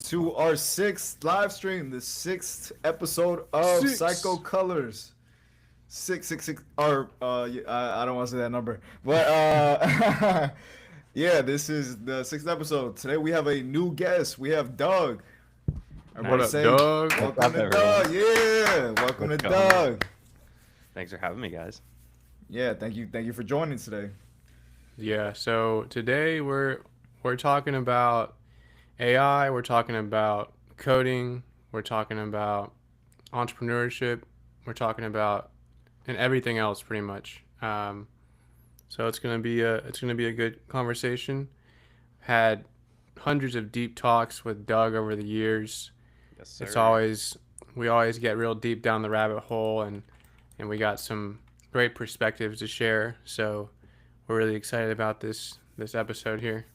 to our sixth live stream, the sixth episode of Psycho Six. Colors. Six, six, six. Or I don't want to say that number, but yeah, this is the sixth episode. Today we have a new guest. We have Doug. What Everybody up, Nice. say Doug? What's welcome up, to everyone? Doug. Yeah, welcome to What's going on? Doug. Thanks for having me, guys. Yeah, thank you for joining today. Yeah. So today we're talking about AI. We're talking about coding. We're talking about entrepreneurship. We're talking about and everything else pretty much. So it's gonna be a good conversation. Had hundreds of deep talks with Doug over the years. Yes, It's sir. always we always get real deep down the rabbit hole and we got some great perspectives to share. So we're really excited about this episode here.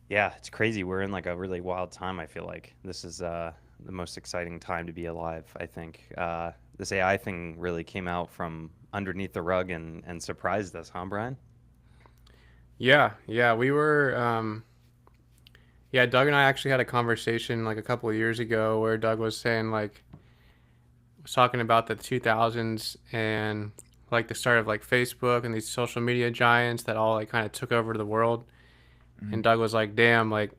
Yeah, it's crazy. We're in like a really wild time. I feel like this is the most exciting time to be alive. I think this AI thing really came out from underneath the rug and surprised us, huh, Brian? Yeah, we were. Yeah, Doug and I actually had a conversation like a couple of years ago where Doug was saying like was talking about the 2000s and like the start of like Facebook and these social media giants that all like kind of took over the world. Mm-hmm. And Doug was like, "Damn, like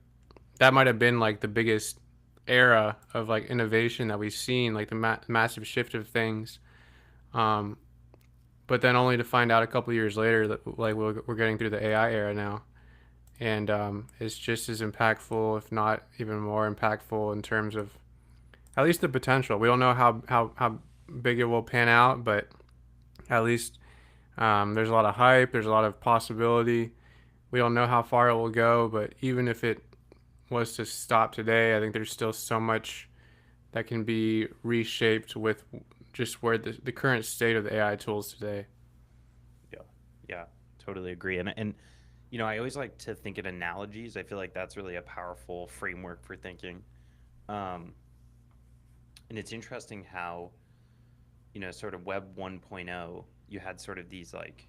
that might have been like the biggest era of like innovation that we've seen, like the massive shift of things." Um, but then only to find out a couple years later that like we're getting through the AI era now, and it's just as impactful, if not even more impactful, in terms of at least the potential. We don't know how big it will pan out, but at least there's a lot of hype. There's a lot of possibility. We don't know how far it will go, but even if it was to stop today, I think there's still so much that can be reshaped with just where the current state of the AI tools today. Yeah, yeah, totally agree. And I always like to think in analogies. I feel like that's really a powerful framework for thinking. Um, and it's interesting how sort of Web 1.0, you had sort of these like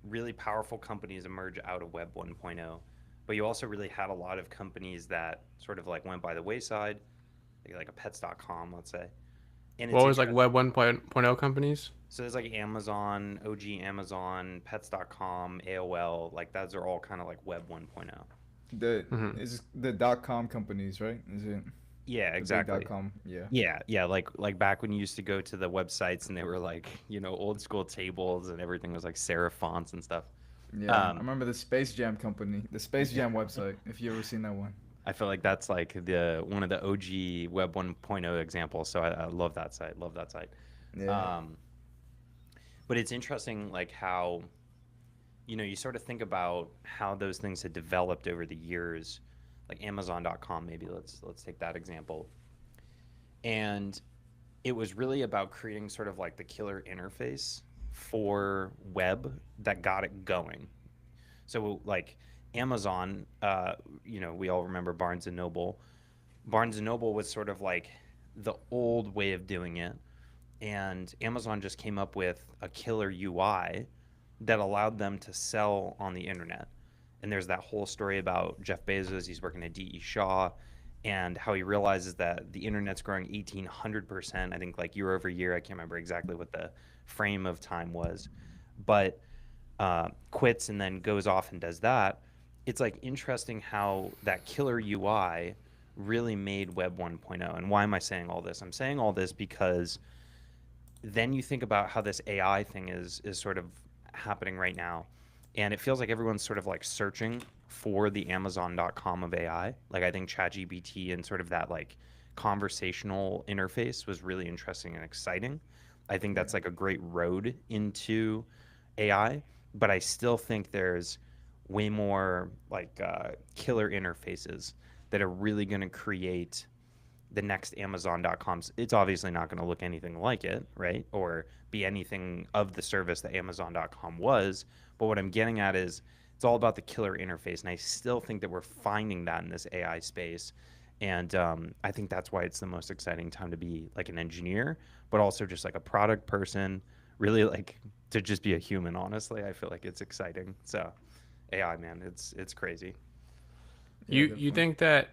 really powerful companies emerge out of Web 1.0, but you also really had a lot of companies that sort of like went by the wayside, like a pets.com, let's say. And it's What was like interesting. Web 1.0 companies? So there's like Amazon, OG Amazon, pets.com, AOL, like those are all kind of like Web 1.0. The Mm-hmm. is the .com companies, right? Is it Yeah, the big exactly. .com? Yeah. Yeah, like back when you used to go to the websites and they were like, old school tables and everything was like serif fonts and stuff. Yeah, I Um, remember the Space Jam company, the Space Jam website. If you ever seen that one. I feel like that's like the one of the OG Web 1.0 examples. So I love that site. Love that site. Yeah. Um, but it's interesting, like how you sort of think about how those things had developed over the years, like Amazon.com. Maybe let's take that example. And it was really about creating sort of like the killer interface for web that got it going. So like Amazon, we all remember Barnes and Noble. Barnes and Noble was sort of like the old way of doing it, and Amazon just came up with a killer UI that allowed them to sell on the internet. And there's that whole story about Jeff Bezos. He's working at DE Shaw, and how he realizes that the internet's growing 1,800%. I think like year over year. I can't remember exactly what the frame of time was, but quits and then goes off and does that. It's like interesting how that killer UI really made Web 1.0. And why am I saying all this? I'm saying all this because then you think about how this AI thing is sort of happening right now. And it feels like everyone's sort of like searching for the Amazon.com of AI. Like I think ChatGPT and sort of that like conversational interface was really interesting and exciting. I think Yeah. that's like a great road into AI, but I still think there's way more like killer interfaces that are really going to create the next Amazon.coms. It's obviously not going to look anything like it, right? Or be anything of the service that Amazon.com was. But what I'm getting at is it's all about the killer interface. And I still think that we're finding that in this AI space. And I think that's why it's the most exciting time to be like an engineer, but also just like a product person, really like to just be a human, honestly. I feel like it's exciting. So AI, man, it's crazy. Yeah, You definitely. think that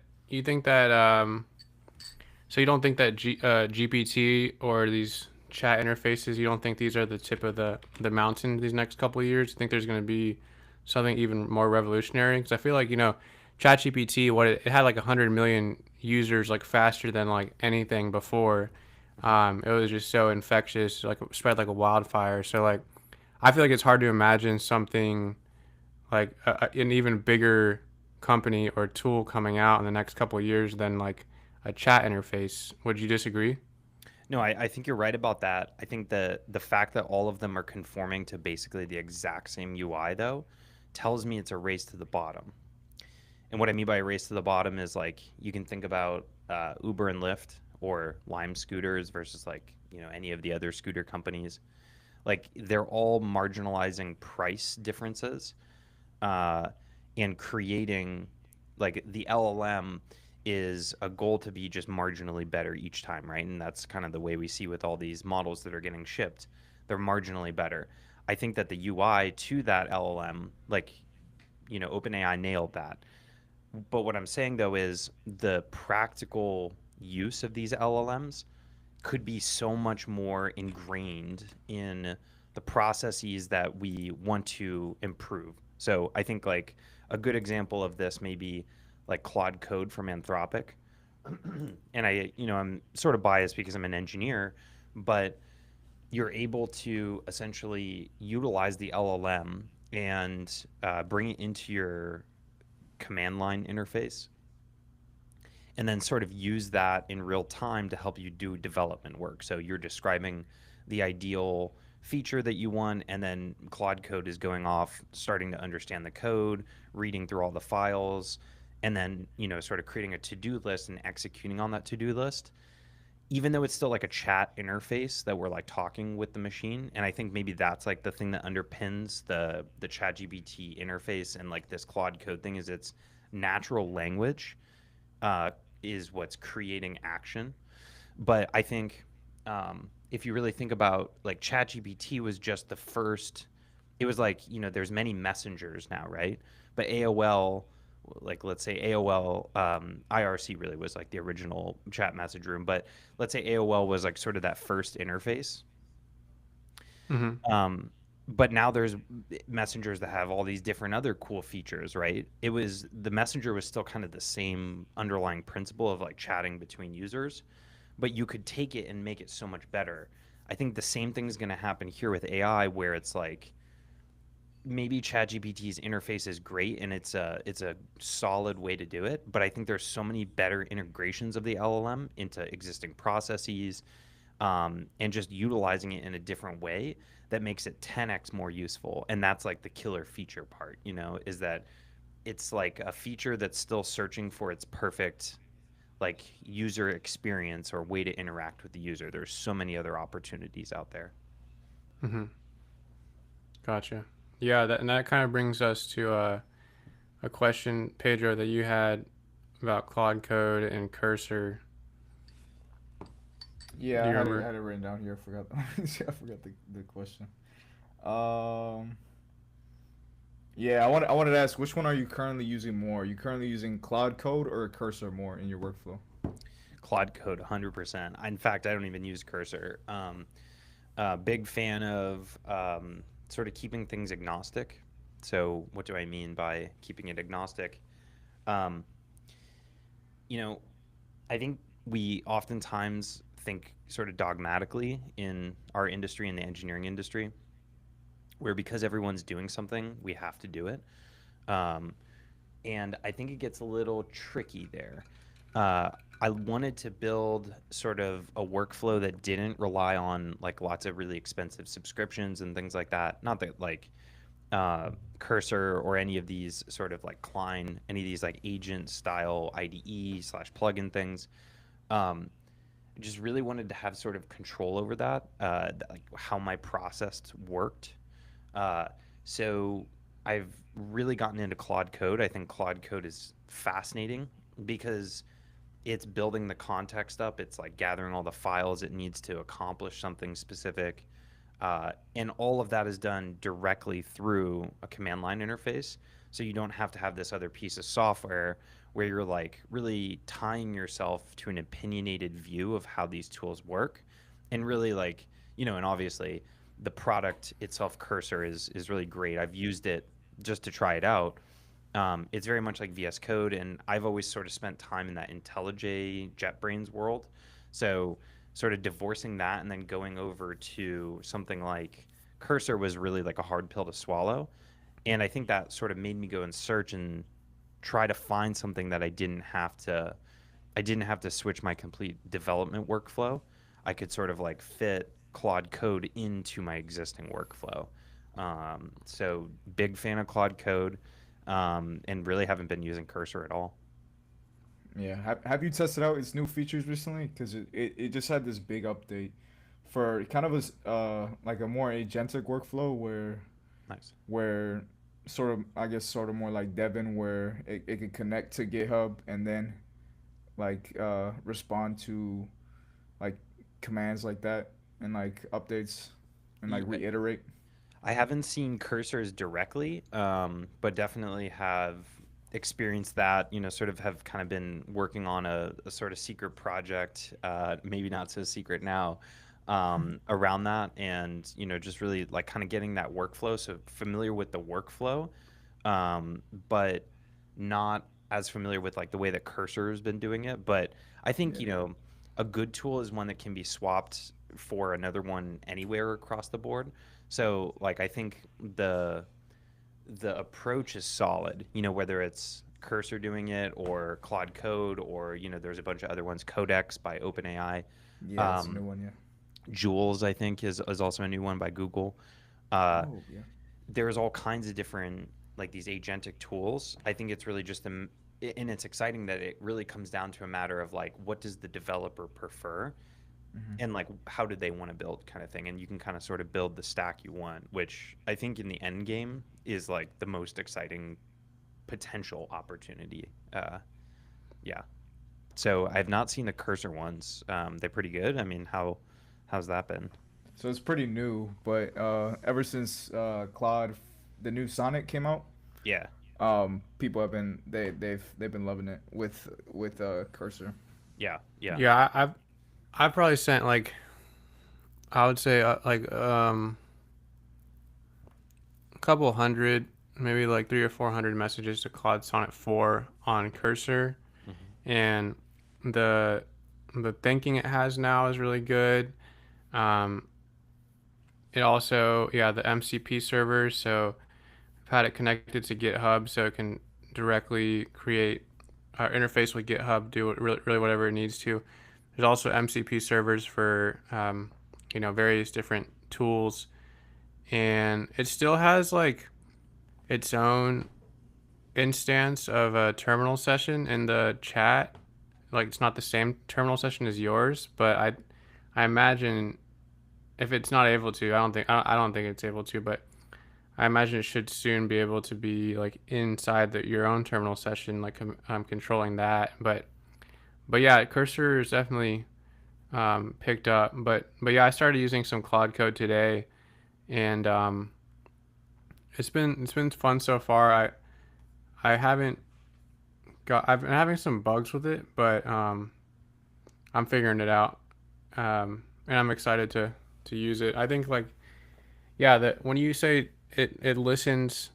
so you don't think that GPT or these chat interfaces, you don't think these are the tip of the mountain these next couple of years? You think there's going to be something even more revolutionary? Because I feel like, ChatGPT, it had like 100 million users like faster than like anything before. It was just so infectious, like spread like a wildfire. So like I feel like it's hard to imagine something like an even bigger company or tool coming out in the next couple of years than like a chat interface. Would you disagree? No, I think you're right about that. I think the fact that all of them are conforming to basically the exact same UI though tells me it's a race to the bottom. And what I mean by a race to the bottom is like you can think about Uber and Lyft or Lime scooters versus like any of the other scooter companies. Like they're all marginalizing price differences uh, and creating like the LLM is a goal to be just marginally better each time, right? And that's kind of the way we see with all these models that are getting shipped. They're marginally better. I think that the UI to that LLM, like, OpenAI nailed that. But what I'm saying though is the practical use of these LLMs could be so much more ingrained in the processes that we want to improve. So I think like a good example of this may be like Claude Code from Anthropic. And I'm sort of biased because I'm an engineer, but you're able to essentially utilize the LLM and bring it into your command line interface and then sort of use that in real time to help you do development work. So you're describing the ideal feature that you want, and then Claude Code is going off, starting to understand the code, reading through all the files, and then, sort of creating a to-do list and executing on that to-do list. Even though it's still like a chat interface that we're like talking with the machine, and I think maybe that's like the thing that underpins the ChatGPT interface and like this Claude Code thing is its natural language uh, is what's creating action. But I think if you really think about like ChatGPT was just the first, it was like, there's many messengers now, right? But AOL, like let's say AOL, IRC really was like the original chat message room. But let's say AOL was like sort of that first interface. Mm-hmm. Um, but now there's messengers that have all these different other cool features, right? The messenger was still kind of the same underlying principle of like chatting between users, but you could take it and make it so much better. I think the same thing is going to happen here with AI, where it's like maybe ChatGPT's interface is great and it's a solid way to do it, but I think there's so many better integrations of the LLM into existing processes, and just utilizing it in a different way that makes it 10x more useful. And that's like the killer feature part, is that it's like a feature that's still searching for its perfect like user experience or way to interact with the user. There's so many other opportunities out there. Mm-hmm. Gotcha. Yeah, and that kind of brings us to a question, Pedro, that you had about Claude Code and Cursor. Yeah, Do I you had it, remember? had it written down here. I forgot. I forgot the question. Um, yeah, I wanted to ask, which one are you currently using more? Are you currently using Cloud Code or Cursor more in your workflow? Claude Code 100%. In fact, I don't even use Cursor. Big fan of sort of keeping things agnostic. So, what do I mean by keeping it agnostic? Um, you know, I think we oftentimes think sort of dogmatically in our industry, in the engineering industry, where because everyone's doing something, we have to do it. Um, and I think it gets a little tricky there. Uh, I wanted to build sort of a workflow that didn't rely on like lots of really expensive subscriptions and things like that. Not that like Cursor or any of these sort of like Klein, any of these like agent style IDE slash plugin things. Um, just really wanted to have sort of control over that, like how my process worked. Uh, so I've really gotten into Claude Code. I think Claude Code is fascinating because it's building the context up. It's like gathering all the files it needs to accomplish something specific. And all of that is done directly through a command line interface. So you don't have to have this other piece of software where you're like really tying yourself to an opinionated view of how these tools work, and really like, and obviously the product itself, Cursor, is really great. I've used it just to try it out. It's very much like VS Code, and I've always sort of spent time in that IntelliJ JetBrains world. So sort of divorcing that and then going over to something like Cursor was really like a hard pill to swallow. And I think that sort of made me go and search and try to find something that I didn't have to switch my complete development workflow. I could sort of like fit Claude Code into my existing workflow. So big fan of Claude Code, and really haven't been using Cursor at all. Yeah. Have you tested out its new features recently? Because it just had this big update for kind of like a more agentic workflow Nice. where sort of, I guess, sort of more like Devin, where it could connect to GitHub and then like respond to like commands like that and like updates and like Ye- reiterate. I haven't seen cursors directly, but definitely have experienced that. Sort of have kind of been working on a sort of secret project, maybe not so secret now, around that, and just really like kind of getting that workflow. So familiar with the workflow, but not as familiar with like the way that Cursor has been doing it. But I think Yeah. a good tool is one that can be swapped for another one anywhere across the board. So like I think the approach is solid. Whether it's Cursor doing it or Claude Code, or there's a bunch of other ones. Codex by OpenAI. Yeah, that's a Um, new one. Yeah. Jules, I think, is also a new one by Google. Uh, Oh yeah. there's all kinds of different like these agentic tools. I think it's really just and it's exciting that it really comes down to a matter of like what does the developer prefer, Hmm. and like how do they want to build, kind of thing. And you can kind of sort of build the stack you want, which I think in the end game is like the most exciting potential opportunity. Yeah. So I've not seen the Cursor ones. They're pretty good. I mean, how's that been? So it's pretty new, but ever since Claude, the new Sonic came out, Yeah. people have been they've been loving it with Cursor. Yeah. Yeah. Yeah, I've probably sent like, I would say like a couple hundred, maybe like 300 or 400 messages to Claude Sonnet 4 on Cursor, Hmm. and the the thinking it has now is really good. Um, it also, yeah, the MCP servers. So I've had it connected to GitHub, so it can directly create interface with GitHub, do really whatever it needs to. There's also MCP servers for various different tools, and it still has like its own instance of a terminal session in the chat. Like it's not the same terminal session as yours, but I imagine if it's not able to, I don't think it's able to, but I imagine it should soon be able to be like inside your own terminal session, like I'm controlling that. But yeah, Cursor is definitely picked up. But yeah, I started using some Claude Code today, and it's been fun so far. I haven't I've been having some bugs with it, but I'm figuring it out, and I'm excited to use it. I think like, yeah, that when you say it listens,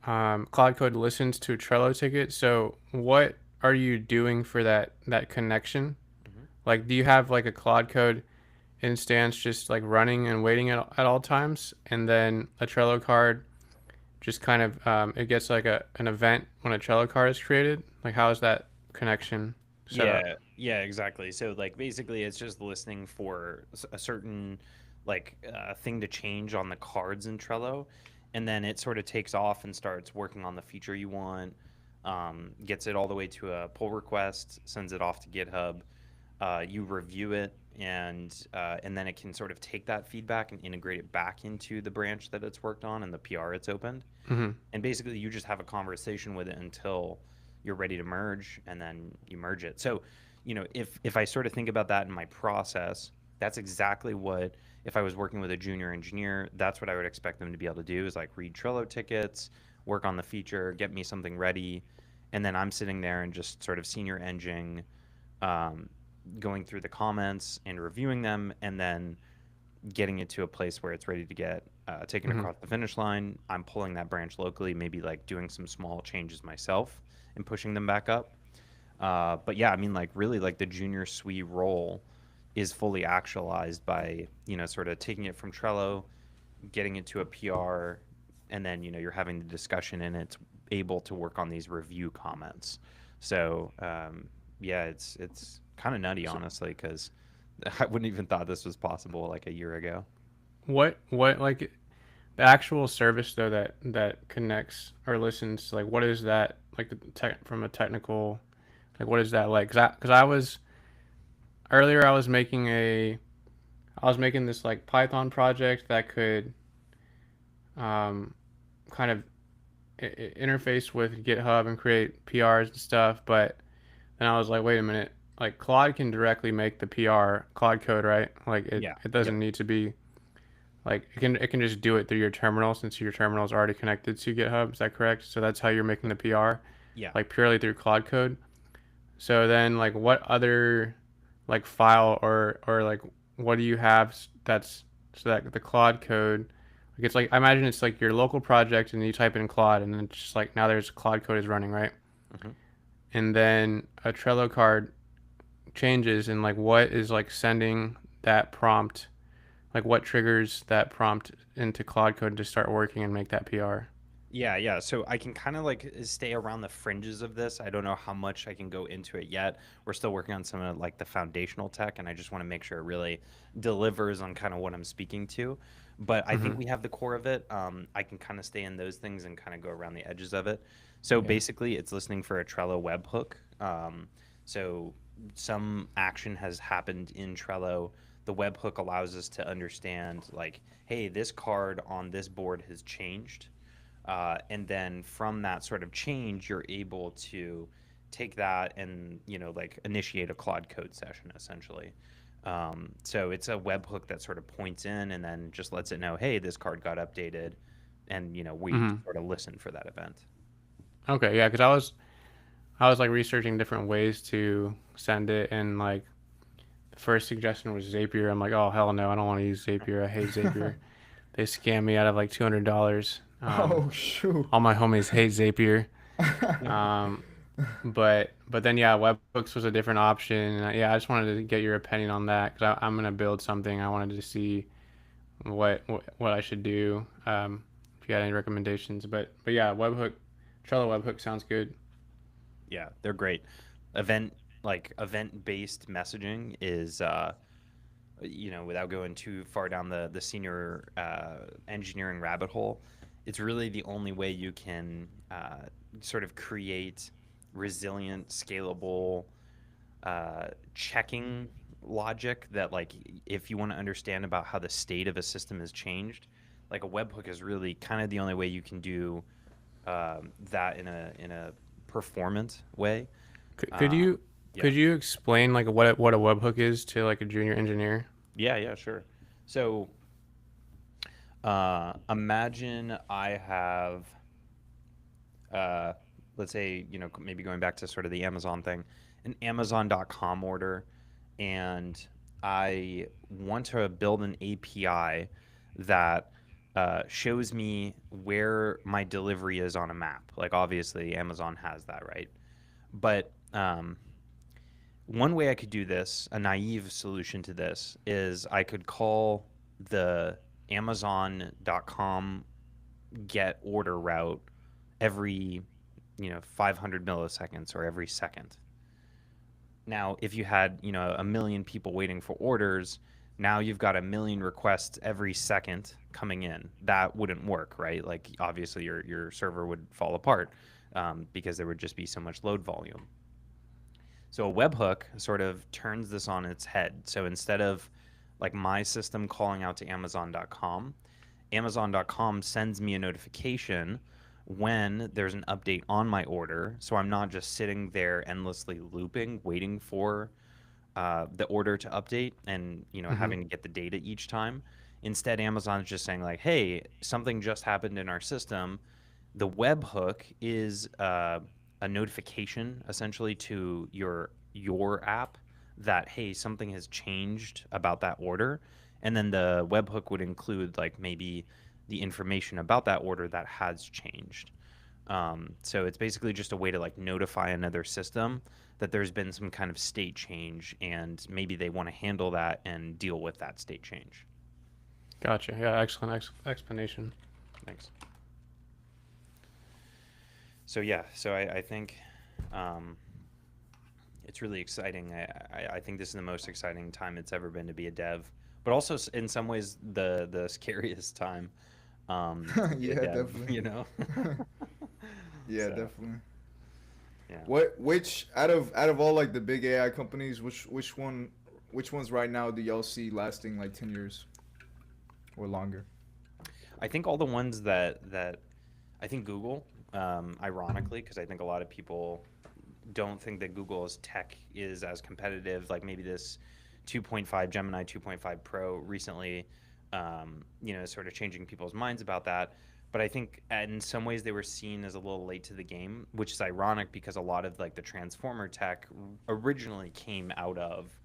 Cloud Code listens to Trello tickets. So what are you doing for that connection? Hmm. Like, do you have like a Cloud Code instance just like running and waiting at all times, and then a Trello card just kind of it gets like an event when a Trello card is created? Like, how is that connection set up? Yeah, yeah, exactly. So like basically it's just listening for a certain like thing to change on the cards in Trello, and then it sort of takes off and starts working on the feature you want, gets it all the way to a pull request, sends it off to GitHub. You review it, and then it can sort of take that feedback and integrate it back into the branch that it's worked on and the PR it's opened. Hmm. And basically you just have a conversation with it until you're ready to merge, and then you merge it. So if I sort of think about that in my process, that's exactly what, if I was working with a junior engineer, that's what I would expect them to be able to do, is like read Trello tickets, work on the feature, get me something ready, and then I'm sitting there and just sort of senior engine, um, going through the comments and reviewing them, and then getting it to a place where it's ready to get taken Hmm. across the finish line. I'm pulling that branch locally, maybe like doing some small changes myself and pushing them back up. But yeah, I mean, like really, like the junior SWE role is fully actualized by sort of taking it from Trello, getting it to a PR, and then you're having the discussion and it's able to work on these review comments. So yeah, it's kind of nutty, So honestly, because I wouldn't even thought this was possible like a year ago. what like the actual service though that connects or listens to, like, what is that like the from a technical, like what is that like? Because I was earlier I was making this like Python project that could um, kind of interface with GitHub and create PRs and stuff. But then I was like, wait a minute, like Claude can directly make the PR, Claude code, right? Like Yeah. it Yep. doesn't need to be like it can just do it through your terminal since your terminal is already connected to GitHub. Is that correct? So that's how you're making the PR, Yeah. like purely through Claude code. So then like what other like file or like what do you have that's so that the Claude code, like it's like I imagine it's like your local project and you type in Claude and then it's just like now there's Claude code is running, right? Hmm. And then a Trello card changes and like what is like sending that prompt, like what triggers that prompt into Claude code to start working and make that PR. Yeah, yeah. So I can kind of like stay around the fringes of this. I don't know how much I can go into it yet. We're still working on some of like the foundational tech, and I just want to make sure it really delivers on kind of what I'm speaking to. But I think Mm-hmm. we have the core of it. I can kind of stay in those things and kind of go around the edges of it. So Yeah. basically, it's listening for a Trello webhook. So some action has happened in Trello. The webhook allows us to understand, like, hey, this card on this board has changed, and then from that sort of change, you're able to take that and like initiate a Claude code session essentially. So it's a webhook that sort of points in and then just lets it know, hey, this card got updated, and we Mm-hmm. sort of listen for that event. Okay, yeah, because I was like researching different ways to send it, and like the first suggestion was Zapier. I'm like, oh hell no, I don't want to use Zapier. I hate Zapier. They scam me out of like $200. Oh shoot. All my homies hate Zapier. Um, but then yeah, webhooks was a different option. And yeah, I just wanted to get your opinion on that because I'm gonna build something. I wanted to see what I should do. If you had any recommendations, but yeah, webhook, Trello webhook sounds good. Yeah, they're great. Event-based messaging is without going too far down the senior engineering rabbit hole, it's really the only way you can sort of create resilient, scalable checking logic that, like, if you want to understand about how the state of a system has changed, like a webhook is really kind of the only way you can do that in a performant way. Could, could Um, you yeah. could you explain like what a webhook is to like a junior engineer? Yeah, yeah, sure. So imagine I have, uh, let's say, maybe going back to sort of the Amazon thing, an Amazon.com order, and I want to build an API that shows me where my delivery is on a map. Like, obviously, Amazon has that, right? But one way I could do this, a naive solution to this, is I could call the Amazon.com get order route every 500 milliseconds or every second. Now, if you had a million people waiting for orders, now you've got a million requests every second coming in. That wouldn't work, right? Like, obviously your server would fall apart, because there would just be so much load volume. So a webhook sort of turns this on its head. So instead of like my system calling out to Amazon.com, Amazon.com sends me a notification when there's an update on my order. So I'm not just sitting there endlessly looping, waiting for the order to update and Mm-hmm. having to get the data each time. Instead, Amazon's just saying like, "Hey, something just happened in our system. The webhook is a notification essentially to your app that, hey, something has changed about that order, and then the webhook would include like maybe the information about that order that has changed. So it's basically just a way to like notify another system that there's been some kind of state change, and maybe they want to handle that and deal with that state change. Gotcha. Yeah, excellent explanation. Thanks. So yeah, so I think it's really exciting. I think this is the most exciting time it's ever been to be a dev, but also in some ways the scariest time to be a Yeah, dev. definitely. You know. Yeah, So definitely. yeah. Which out of all like the big AI companies, which ones right now do y'all see lasting like 10 years or longer? I think all the ones that I think Google, ironically, because I think a lot of people don't think that Google's tech is as competitive. Like maybe this 2.5 Gemini 2.5 Pro recently, sort of changing people's minds about that. But I think in some ways they were seen as a little late to the game, which is ironic because a lot of like the transformer tech originally came out of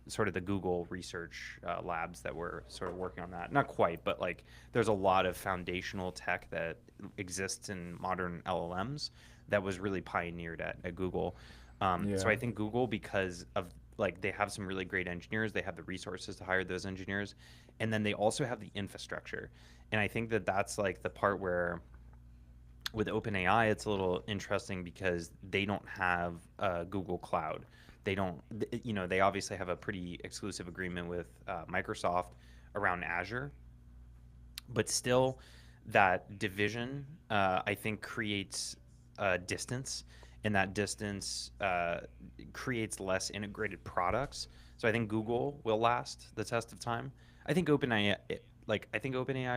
sort of the Google research labs that were sort of working on that. Not quite, but like there's a lot of foundational tech that exists in modern LLMs that was really pioneered at Google. So Yeah. I think Google, because of like they have some really great engineers, they have the resources to hire those engineers, and then they also have the infrastructure. And I think that that's like the part where with OpenAI, it's a little interesting because they don't have Google Cloud. They don't, they obviously have a pretty exclusive agreement with Microsoft around Azure, but still, that division, I think, creates distance, and that distance creates less integrated products. So I think Google will last the test of time. I think OpenAI,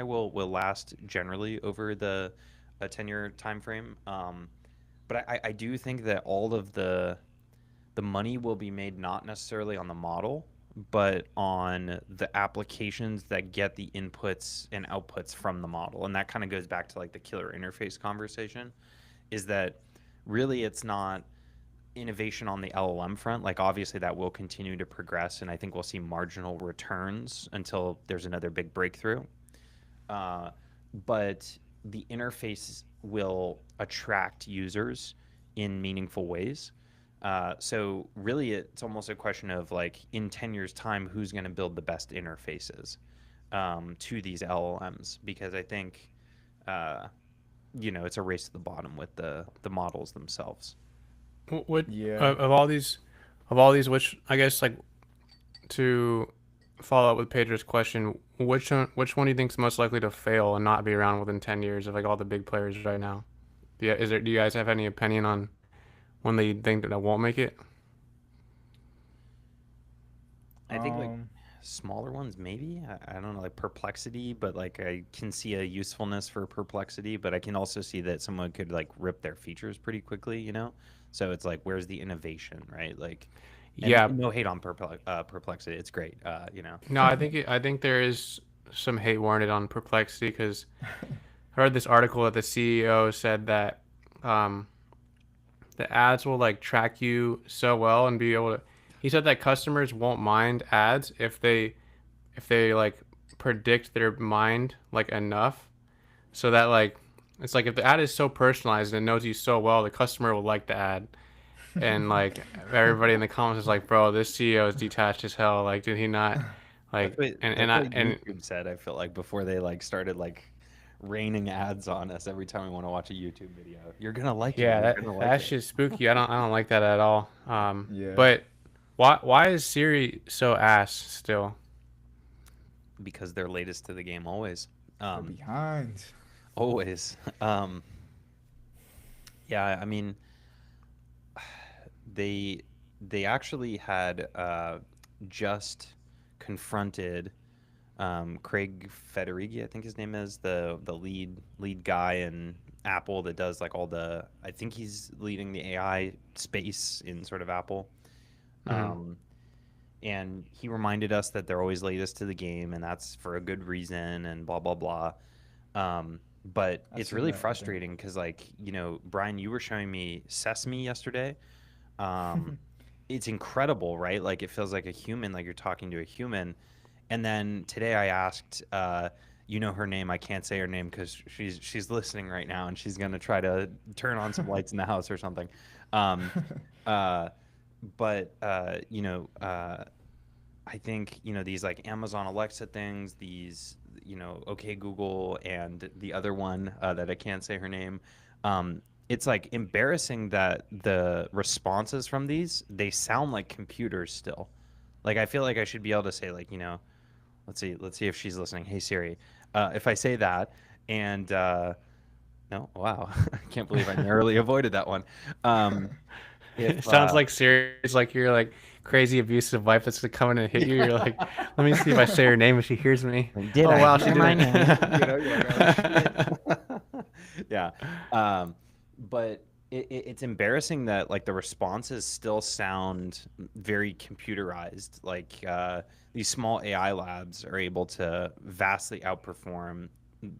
will last generally over the a 10-year time frame. But I do think that all of the money will be made not necessarily on the model, but on the applications that get the inputs and outputs from the model. And that kind of goes back to like the killer interface conversation, is that really it's not innovation on the LLM front. Like obviously that will continue to progress, and I think we'll see marginal returns until there's another big breakthrough. But the interface will attract users in meaningful ways. So really, it's almost a question of like in 10 years' time, who's going to build the best interfaces to these LLMs? Because I think, it's a race to the bottom with the models themselves. What Yeah. of all these, which I guess like to follow up with Pedro's question, which one do you think is most likely to fail and not be around within 10 years of like all the big players right now? Yeah, do you guys have any opinion on when they think that won't make it? I think like Um. smaller ones, maybe. I don't know, like Perplexity, but like I can see a usefulness for Perplexity, but I can also see that someone could like rip their features pretty quickly. So it's like, where's the innovation, right? Like, and Yeah, no hate on Perplexity, it's great. no, I think there is some hate warranted on Perplexity because I read this article that the CEO said that um, the ads will like track you so well and be able to. He said that customers won't mind ads if they like predict their mind like enough, so that like it's like if the ad is so personalized and it knows you so well, the customer will like the ad. And like everybody in the comments is like, bro, this CEO is detached as hell. Like, did he not That's like what and that's I what and YouTube said. I feel like before they like started like raining ads on us every time we want to watch a YouTube video. You're gonna like it. yeah, You're that gonna like that it shit's spooky. I don't like that at all. Yeah. But why is Siri so ass still? because they're latest to the game always. They're Um, behind. always. Yeah, I mean, they they actually had just confronted Craig Federighi, I think his name is the lead guy in Apple that does like all the. I think he's leading the AI space in sort of Apple. Hmm. Um, and he reminded us that they're always latest to the game, and that's for a good reason, and blah blah blah. But I've it's seen really that, I think. frustrating because, like, Brian, you were showing me Sesame yesterday. Um, it's incredible, right? Like, it feels like a human, like you're talking to a human. And then today I asked, her name. I can't say her name because she's listening right now, and she's gonna try to turn on some lights in the house or something. Um, uh, but I think these like Amazon Alexa things, these OK Google, and the other one that I can't say her name. It's like embarrassing that the responses from these, they sound like computers still. Like I feel like I should be able to say, like, let's see if she's listening. Hey Siri, if I say that, and no, wow, I can't believe I narrowly avoided that one. It If sounds like serious, like you're like crazy abusive wife that's coming to hit you. You're like, let me see if I say her name if she hears me. Did Oh I wow, she hear my didn't. name? You're like, oh shit. Yeah. Um, but it's embarrassing that like the responses still sound very computerized. Like these small AI labs are able to vastly outperform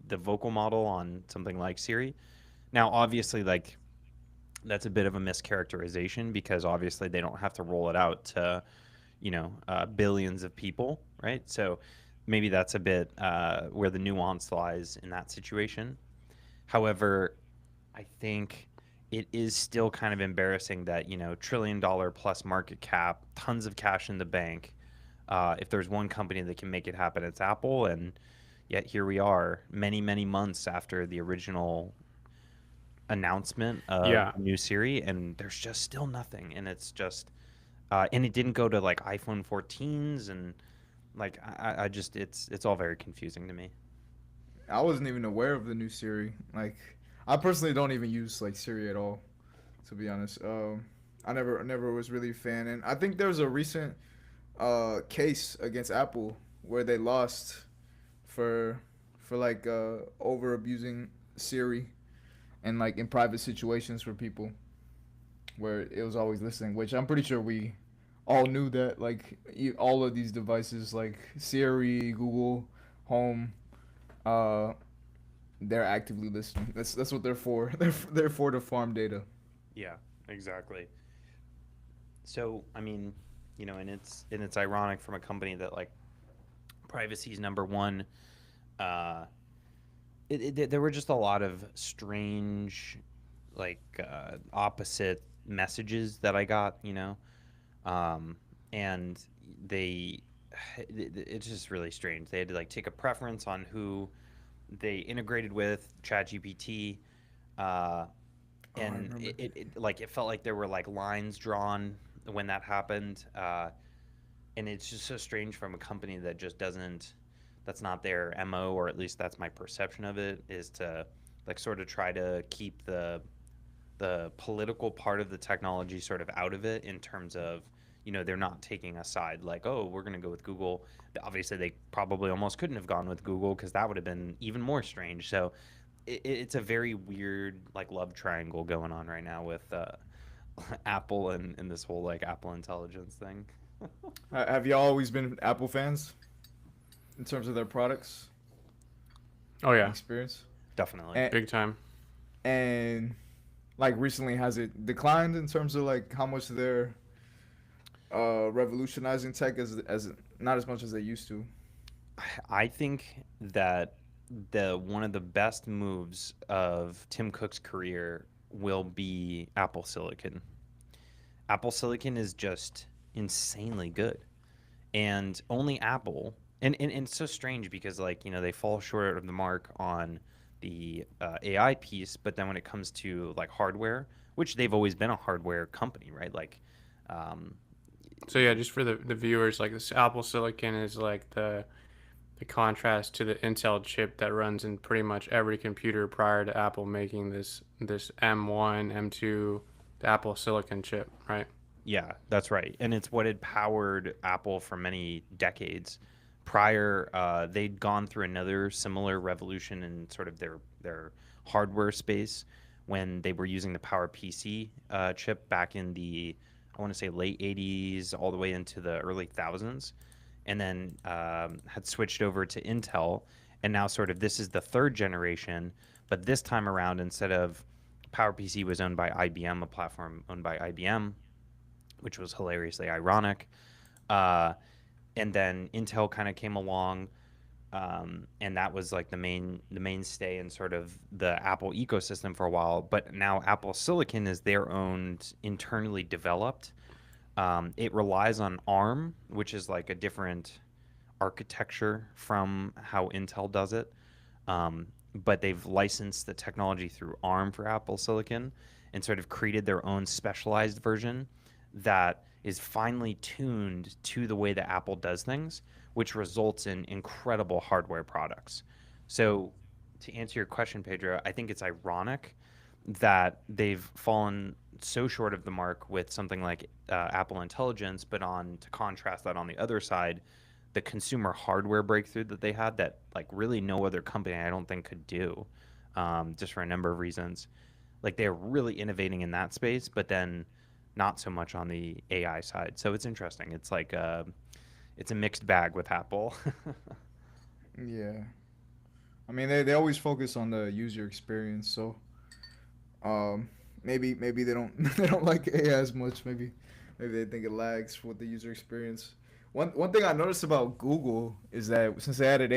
the vocal model on something like Siri. Now, obviously, like that's a bit of a mischaracterization because obviously they don't have to roll it out to billions of people, right? So maybe that's a bit where the nuance lies in that situation. However, I think it is still kind of embarrassing that $1 trillion plus market cap, tons of cash in the bank. If there's one company that can make it happen, it's Apple, and yet here we are, many many months after the original announcement of Yeah. the new Siri, and there's just still nothing, and it's just and it didn't go to like iPhone 14s, and like I just it's all very confusing to me. I wasn't even aware of the new Siri. Like, I personally don't even use like Siri at all, to be honest. I never was really a fan, and I think there was a recent case against Apple where they lost for like over abusing Siri and like in private situations for people where it was always listening. Which I'm pretty sure we all knew that like all of these devices like Siri, Google Home, uh, they're actively listening. That's what they're for. They're for the farm data. Yeah, exactly. So I mean, and it's ironic from a company that like privacy is number one. Uh, there were just a lot of strange, like opposite messages that I got, um, and they, it's just really strange. They had to like take a preference on who they integrated with ChatGPT, uh, Oh, I and remember. like it felt like there were like lines drawn when that happened, and it's just so strange from a company that just doesn't, that's not their mo, or at least that's my perception of it, is to like sort of try to keep the political part of the technology sort of out of it, in terms of they're not taking a side like, oh, we're going to go with Google. Obviously they probably almost couldn't have gone with Google because that would have been even more strange. So it's a very weird like love triangle going on right now with Apple and this whole like Apple Intelligence thing. Have y'all always been Apple fans in terms of their products Oh and yeah, experience? Definitely. And big time. and like recently, has it declined in terms of like how much they're revolutionizing tech as not as much as they used to? I think that the one of the best moves of Tim Cook's career will be Apple Silicon. Apple Silicon is just insanely good. And only Apple, and it's so strange because like, they fall short of the mark on the AI piece, but then when it comes to like hardware, which they've always been a hardware company, right? Like um, So yeah, just for the viewers, like this Apple Silicon is like the contrast to the Intel chip that runs in pretty much every computer prior to Apple making this M1, M2, the Apple Silicon chip, right? Yeah, that's right. And it's what had powered Apple for many decades. Prior, they'd gone through another similar revolution in sort of their hardware space when they were using the PowerPC chip back in the, I want to say, late 80s all the way into the early thousands, and then had switched over to Intel. And now sort of this is the third generation, but this time around, instead of PowerPC was owned by IBM, a platform owned by IBM, which was hilariously ironic. Uh, and then Intel kind of came along, and that was like the mainstay in sort of the Apple ecosystem for a while. But now Apple Silicon is their own internally developed. It relies on ARM, which is like a different architecture from how Intel does it. But they've licensed the technology through ARM for Apple Silicon and sort of created their own specialized version that is finely tuned to the way that Apple does things, which results in incredible hardware products. So, to answer your question, Pedro, I think it's ironic that they've fallen so short of the mark with something like Apple Intelligence, but to contrast that on the other side, the consumer hardware breakthrough that they had that like really no other company I don't think could do, just for a number of reasons. Like they're really innovating in that space, but then not so much on the AI side. So it's interesting. It's like it's a mixed bag with Apple. Yeah. I mean, they always focus on the user experience, so maybe they don't they don't like AI as much. Maybe they think it lags with the user experience. One thing I noticed about Google is that since they added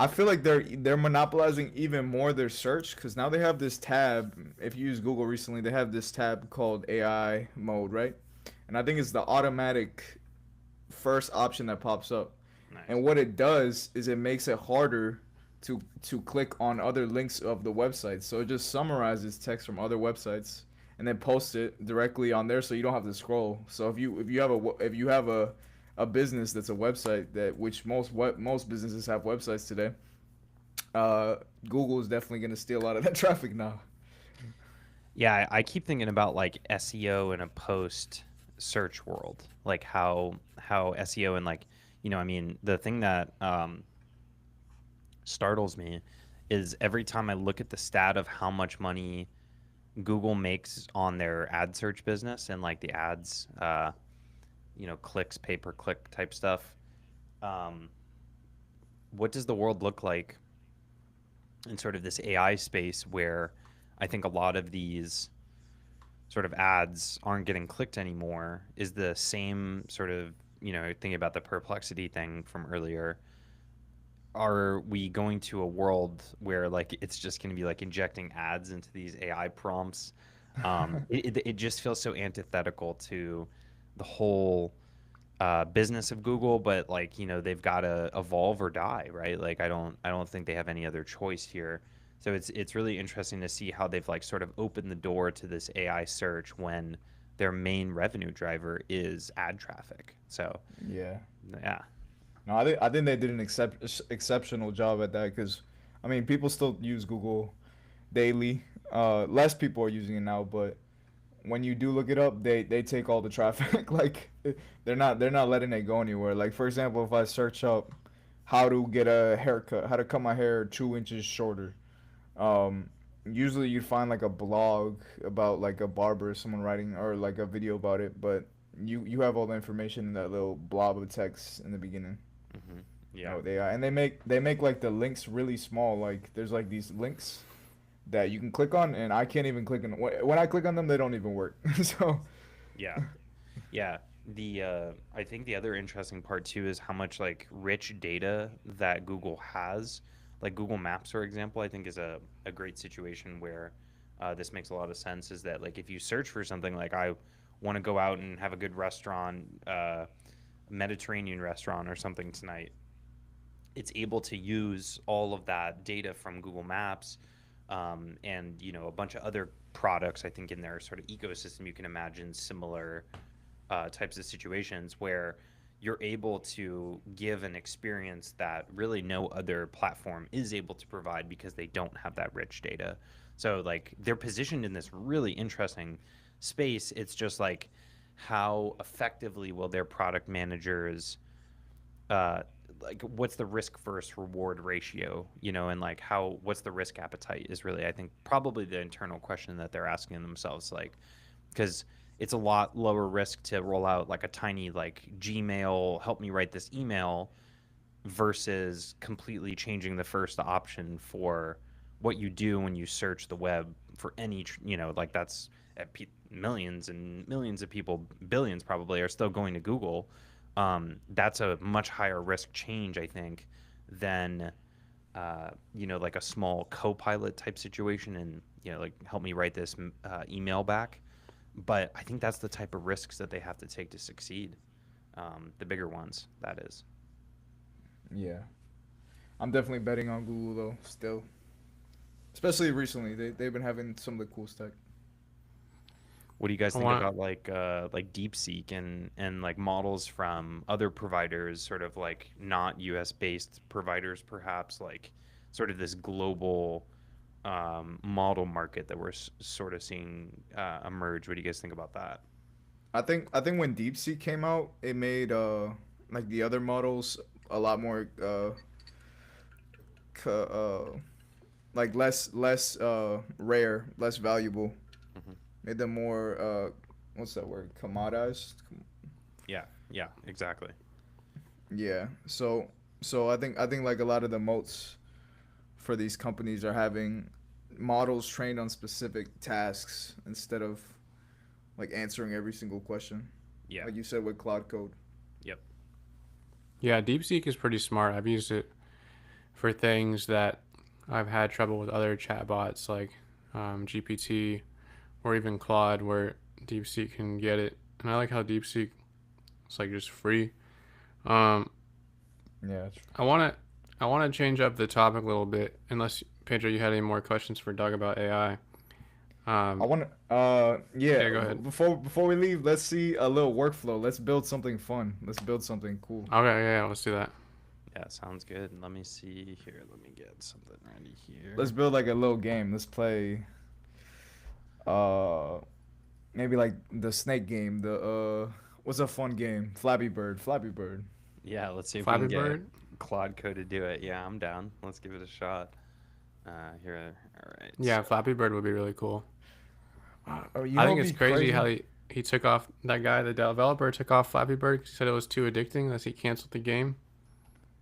I feel like they're monopolizing even more their search because now they have this tab. If you use Google recently, they have this tab called AI mode, right? And I think it's the automatic first option that pops up. Nice. And what it does is it makes it harder to click on other links of the website. So it just summarizes text from other websites and then posts it directly on there, so you don't have to scroll. So if you have a business that's a website which most businesses have websites today, Google is definitely going to steal a lot of that traffic now. Yeah, I keep thinking about like SEO in a post search world, like how SEO and like I mean the thing that startles me is every time I look at the stat of how much money Google makes on their ad search business and like the ads, clicks, pay per click type stuff. What does the world look like in sort of this AI space where I think a lot of these sort of ads aren't getting clicked anymore? Is the same sort of, thinking about the Perplexity thing from earlier, are we going to a world where like it's just going to be like injecting ads into these AI prompts? It just feels so antithetical to the whole business of Google, but like they've got to evolve or die, right? Like I don't think they have any other choice here. So it's really interesting to see how they've like sort of opened the door to this AI search when their main revenue driver is ad traffic. So Yeah. yeah. No, I think they did an exceptional job at that because, I mean, people still use Google daily. Less people are using it now, but when you do look it up, they take all the traffic. Like they're not letting it go anywhere. Like for example, if I search up how to get a haircut, how to cut my hair 2 inches shorter, um, usually you'd find like a blog about like a barber, someone writing, or like a video about it. But you have all the information in that little blob of text in the beginning. Hmm. Yeah. Oh, they are, and they make like the links really small. Like there's like these links that you can click on, and I can't even click on. When I click on them, they don't even work. So, Yeah. Yeah. The I think the other interesting part too is how much like rich data that Google has. Like Google Maps, for example, I think is a great situation where this makes a lot of sense. Is that like if you search for something like I want to go out and have a good restaurant, Mediterranean restaurant or something tonight, it's able to use all of that data from Google Maps, and a bunch of other products. I think in their sort of ecosystem, you can imagine similar types of situations where you're able to give an experience that really no other platform is able to provide because they don't have that rich data. So like they're positioned in this really interesting space. It's just like how effectively will their product managers uh, like what's the risk versus reward ratio, and like what's the risk appetite is really I think probably the internal question that they're asking themselves, like because it's a lot lower risk to roll out like a tiny like Gmail help me write this email versus completely changing the first option for what you do when you search the web for any, like that's millions and millions of people, billions probably, are still going to Google. That's a much higher risk change, I think, than like a small co-pilot type situation, and like help me write this email back. But I think that's the type of risks that they have to take to succeed. The bigger ones, that is. Yeah, I'm definitely betting on Google though. Still, especially recently, they've been having some of the cool tech. What do you guys I think want about like DeepSeek and like models from other providers, sort of like not US based providers, perhaps, like sort of this global model market that we're sort of seeing emerge? What do you guys think about that? I think when DeepSeek came out, it made like the other models a lot more c- like less rare, less valuable. Hmm. Made them more what's that word? Commodized. Yeah, yeah, exactly. Yeah. So I think like a lot of the moats for these companies are having models trained on specific tasks instead of like answering every single question. Yeah, Like you said with Cloud Code. yep. Yeah, DeepSeek is pretty smart. I've used it for things that I've had trouble with other chatbots like GPT or even Claude, where DeepSeek can get it. And I like how DeepSeek is like just free. Um, Yeah. I want to I want to change up the topic a little bit. Unless Pedro, you had any more questions for Doug about AI? I Um, want to yeah, yeah, go ahead. before we leave, let's see a little workflow. Let's build something fun. Let's build something cool. Okay, yeah, let's do that. Yeah, sounds good. Let me see here. Let me get something ready Let's here. build like a little game. Let's play uh maybe like the snake game. The what's a fun game? Flappy Bird. Flappy Bird. Yeah, let's see if we Flappy can get Bird. Claude Code to do it. Yeah, I'm down. Let's give it a shot. Here, all right. Yeah, Flappy Bird would be really cool. You I know think what'd it's be crazy how crazy? he took off that guy, the developer took off Flappy Bird 'cause he said it was too addicting, that he canceled the game.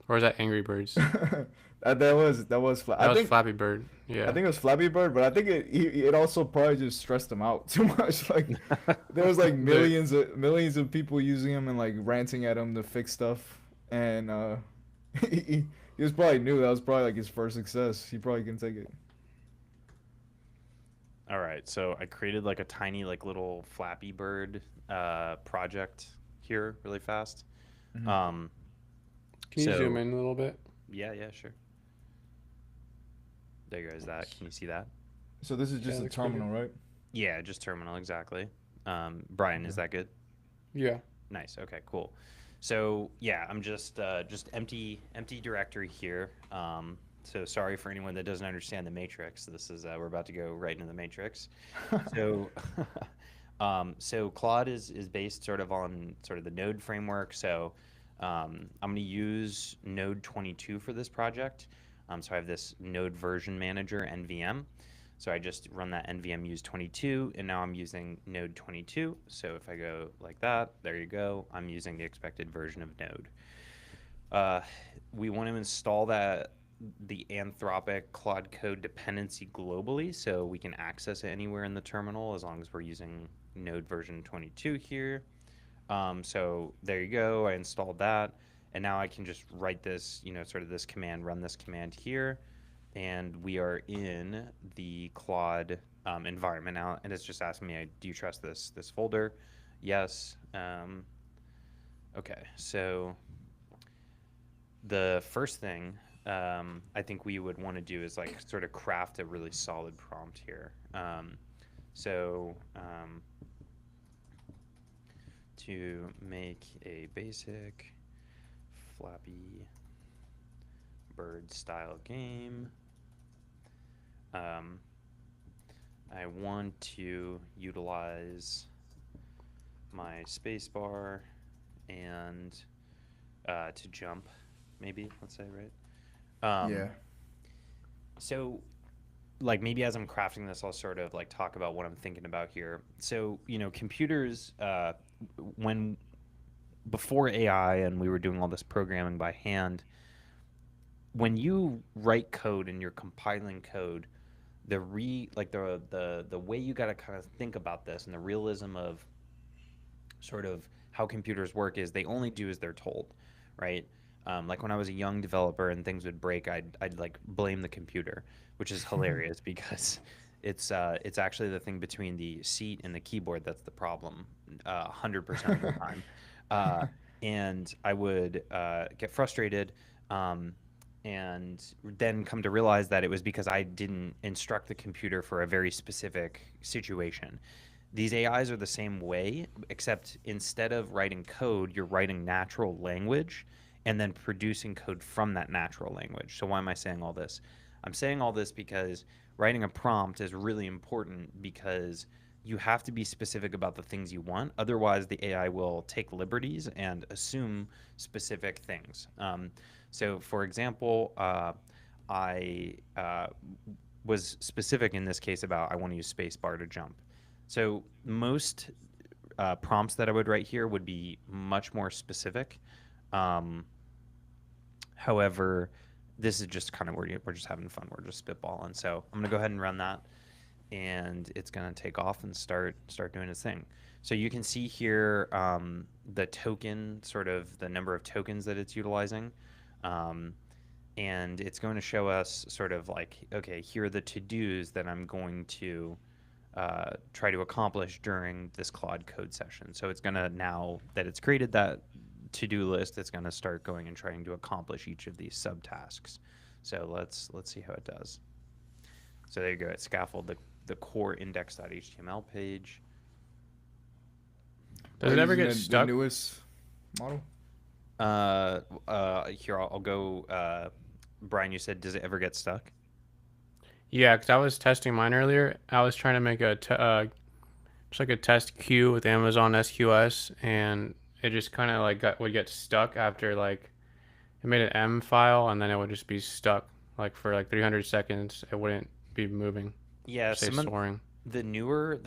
Or is that Angry Birds? I That was think Flappy Bird. I Yeah. think it was Flappy Bird, but I think it also probably just stressed him out too much. Like there was like The millions of people using him and like ranting at him to fix stuff, and he was probably knew that was probably like his first success. He probably can take it. All right, so I created like a tiny like little Flappy Bird project here really fast. Hmm. Um, Can you zoom so in a little bit? yeah, yeah, sure. There goes that. Can you see that? So this is Yeah, just it a looks pretty good. terminal, right? Yeah, just terminal exactly. Brian, is Okay. that good? Yeah. Nice. Okay, cool. So yeah, I'm just empty directory here. So sorry for anyone that doesn't understand the matrix. This is we're about to go right into the matrix. So so Claude is based sort of on sort of the Node framework. So I'm going to use Node 22 for this project. So I have this Node version manager NVM. So I just run that NVM use 22, and now I'm using Node 22. So if I go like that, there you go. I'm using the expected version of Node. Uh, we want to install the Anthropic Claude Code dependency globally, so we can access it anywhere in the terminal as long as we're using Node version 22 here. So there you go. I installed that, and now I can just write this, sort of this command, run this command here, and we are in the Claude environment now, and it's just asking me, do you trust this folder? Yes. Okay, so the first thing I think we would want to do is like sort of craft a really solid prompt here. So to make a basic Flappy Bird style game, um, I want to utilize my spacebar and to jump, maybe, let's say, right? Um, Yeah. so, like, maybe as I'm crafting this, I'll sort of like talk about what I'm thinking about here. So, computers, when before AI and we were doing all this programming by hand, when you write code and you're compiling code, the way you got to kind of think about this and the realism of sort of how computers work is they only do as they're told, right? Like when I was a young developer and things would break, I'd like blame the computer, which is hilarious because it's actually the thing between the seat and the keyboard that's the problem, 100% of the time. Uh, and I would get frustrated, and then come to realize that it was because I didn't instruct the computer for a very specific situation. These AIs are the same way, except instead of writing code, you're writing natural language and then producing code from that natural language. So why am I saying all this? I'm saying all this because writing a prompt is really important because you have to be specific about the things you want. Otherwise, the AI will take liberties and assume specific things. So, for example, I was specific in this case about I want to use spacebar to jump. So most prompts that I would write here would be much more specific. However, this is just kind of where we're just having fun. We're just spitballing. So I'm gonna go ahead and run that, and it's gonna take off and start doing its thing. So you can see here the token, sort of the number of tokens that it's utilizing. And it's going to show us sort of like, okay, here are the to-dos that I'm going to try to accomplish during this Claude code session. So it's going to, now that it's created that to-do list, it's going to start going and trying to accomplish each of these subtasks. So let's see how it does. So there you go. It scaffolded the core index.html page. Does it ever get the stuck? newest model? Here, I'll go. Brian, you said, does it ever get stuck? Yeah, because I was testing mine earlier. I was trying to make just like a test queue with Amazon SQS, and it just kind of like would get stuck after like it made an M file, and then it would just be stuck like for like 300 seconds. It wouldn't be moving. Yeah, Say some of soaring. the newer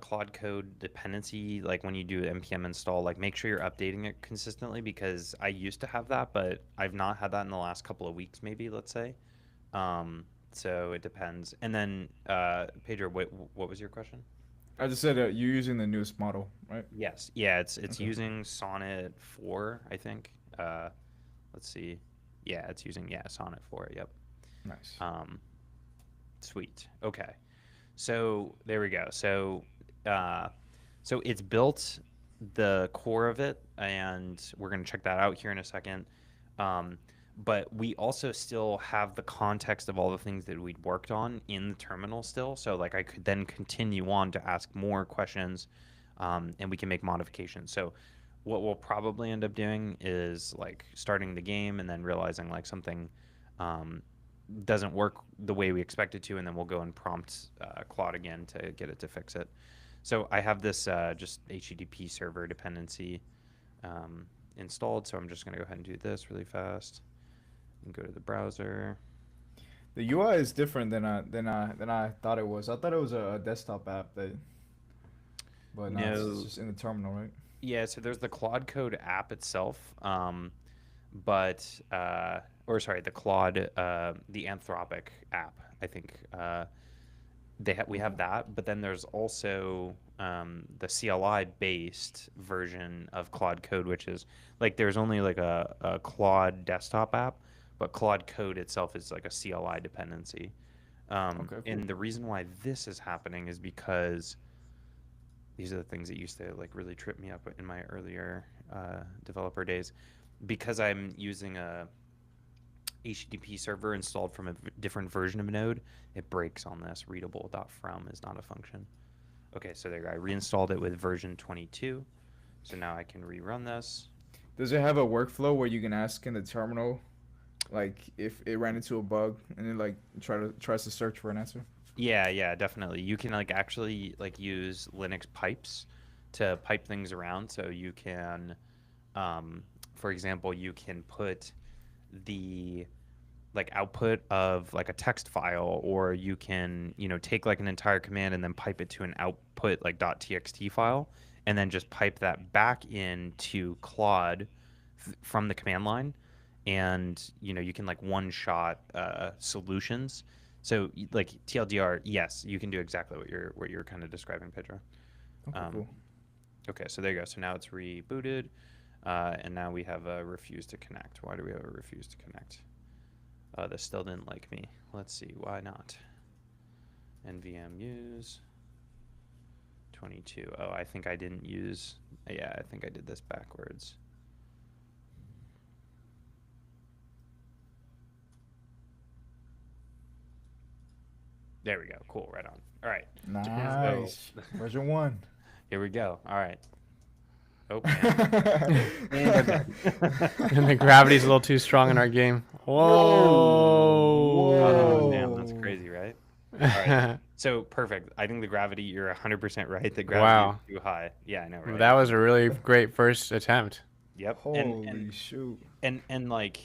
Claude Code dependency, like when you do npm install, like make sure you're updating it consistently, because I used to have that, but I've not had that in the last couple of weeks, maybe, let's say. So it depends. And then, Pedro, what was your question? I just said you're using the newest model, right? Yes. Yeah, it's Okay. using Sonnet 4, I think. Let's see. Yeah, it's using Sonnet 4. Yep. Nice. Sweet. Okay. So there we go. So it's built the core of it, and we're going to check that out here in a second. But we also still have the context of all the things that we'd worked on in the terminal still. So like I could then continue on to ask more questions, and we can make modifications. So what we'll probably end up doing is like starting the game and then realizing like something doesn't work the way we expect it to, and then we'll go and prompt Claude again to get it to fix it. So I have this just HTTP server dependency installed, so I'm just going to go ahead and do this really fast and go to the browser. The UI is different than I thought it was. I thought it was a desktop app but no, it's just in the terminal, right? Yeah, so there's the Claude Code app itself, the Claude, the Anthropic app. I think we have that, but then there's also the CLI based version of Claude Code, which is like there's only like a Claude desktop app, but Claude Code itself is like a CLI dependency. Okay, cool. And the reason why this is happening is because these are the things that used to like really trip me up in my earlier developer days. Because I'm using a HTTP server installed from a different version of Node, it breaks on this. Readable.from is not a function. Okay, so there you go. I reinstalled it with version 22. So now I can rerun this. Does it have a workflow where you can ask in the terminal, like if it ran into a bug, and it like tries to search for an answer? Yeah, definitely. You can like actually like use Linux pipes to pipe things around. So you can, for example, you can put the like output of like a text file, or you can, take like an entire command and then pipe it to an output like .txt file, and then just pipe that back into Claude from the command line, and you can like one shot solutions. So like TLDR, yes, you can do exactly what you're kind of describing, Pedro. Okay, Um, cool. okay, so there you go. So now it's rebooted, and now we have a refuse to connect. Why do we have a refuse to connect? This still didn't like me. Let's see, why not? NVM use 22. Oh, I think I didn't use. Yeah, I think I did this backwards. There we go. Cool. Right on. All right. Nice. Version 1. Here we go. All right. Oh, And the gravity's a little too strong in our game. Whoa. Oh, damn. That's Whoa. crazy, right? All right. So perfect. I think the gravity, you're 100% right. The gravity Wow. is too high. Yeah, I know, right? That was a really great first attempt. Yep. Holy shoot. And like,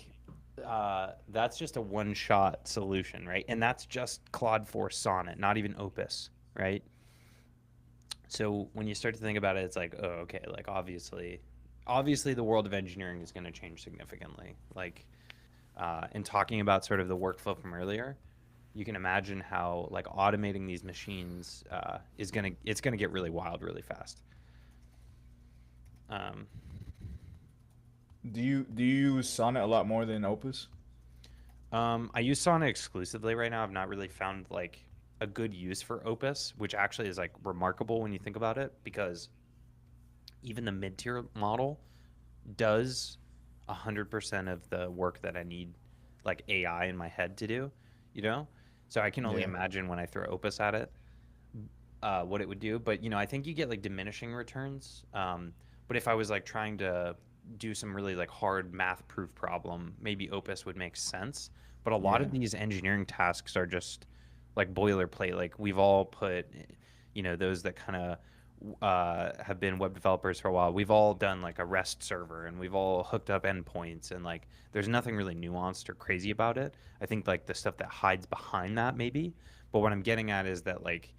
that's just a one-shot solution, right? And that's just Claude 4 Sonnet, not even Opus, right? So when you start to think about it, it's like, oh, okay, like obviously the world of engineering is going to change significantly. Like, in talking about sort of the workflow from earlier, you can imagine how like automating these machines it's gonna get really wild really fast. Do you use Sonnet a lot more than Opus? I use Sonnet exclusively right now. I've not really found like a good use for Opus, which actually is like remarkable when you think about it, because even the mid-tier model does 100% of the work that I need like AI in my head to do, you know? So I can only Yeah. imagine when I throw Opus at it, what it would do. But I think you get like diminishing returns. But if I was like trying to do some really like hard math proof problem, maybe Opus would make sense. But a lot Yeah. of these engineering tasks are just like boilerplate. Like we've all put, those that kind of have been web developers for a while. We've all done like a REST server, and we've all hooked up endpoints, and like there's nothing really nuanced or crazy about it. I think like the stuff that hides behind that maybe. But what I'm getting at is that like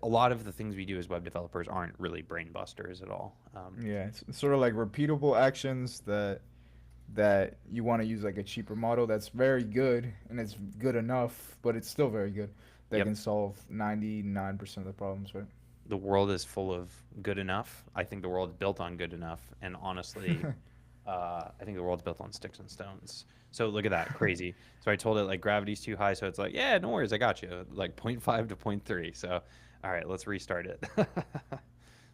a lot of the things we do as web developers aren't really brain busters at all. Yeah, it's sort of like repeatable actions that you want to use like a cheaper model that's very good and it's good enough, but it's still very good. That Yep. can solve 99% of the problems, right? The world is full of good enough. I think the world's built on good enough, and honestly, I think the world's built on sticks and stones. So look at that, crazy. So I told it like gravity's too high, so it's like, yeah, no worries, I got you, like 0.5 to 0.3. So, all right, let's restart it.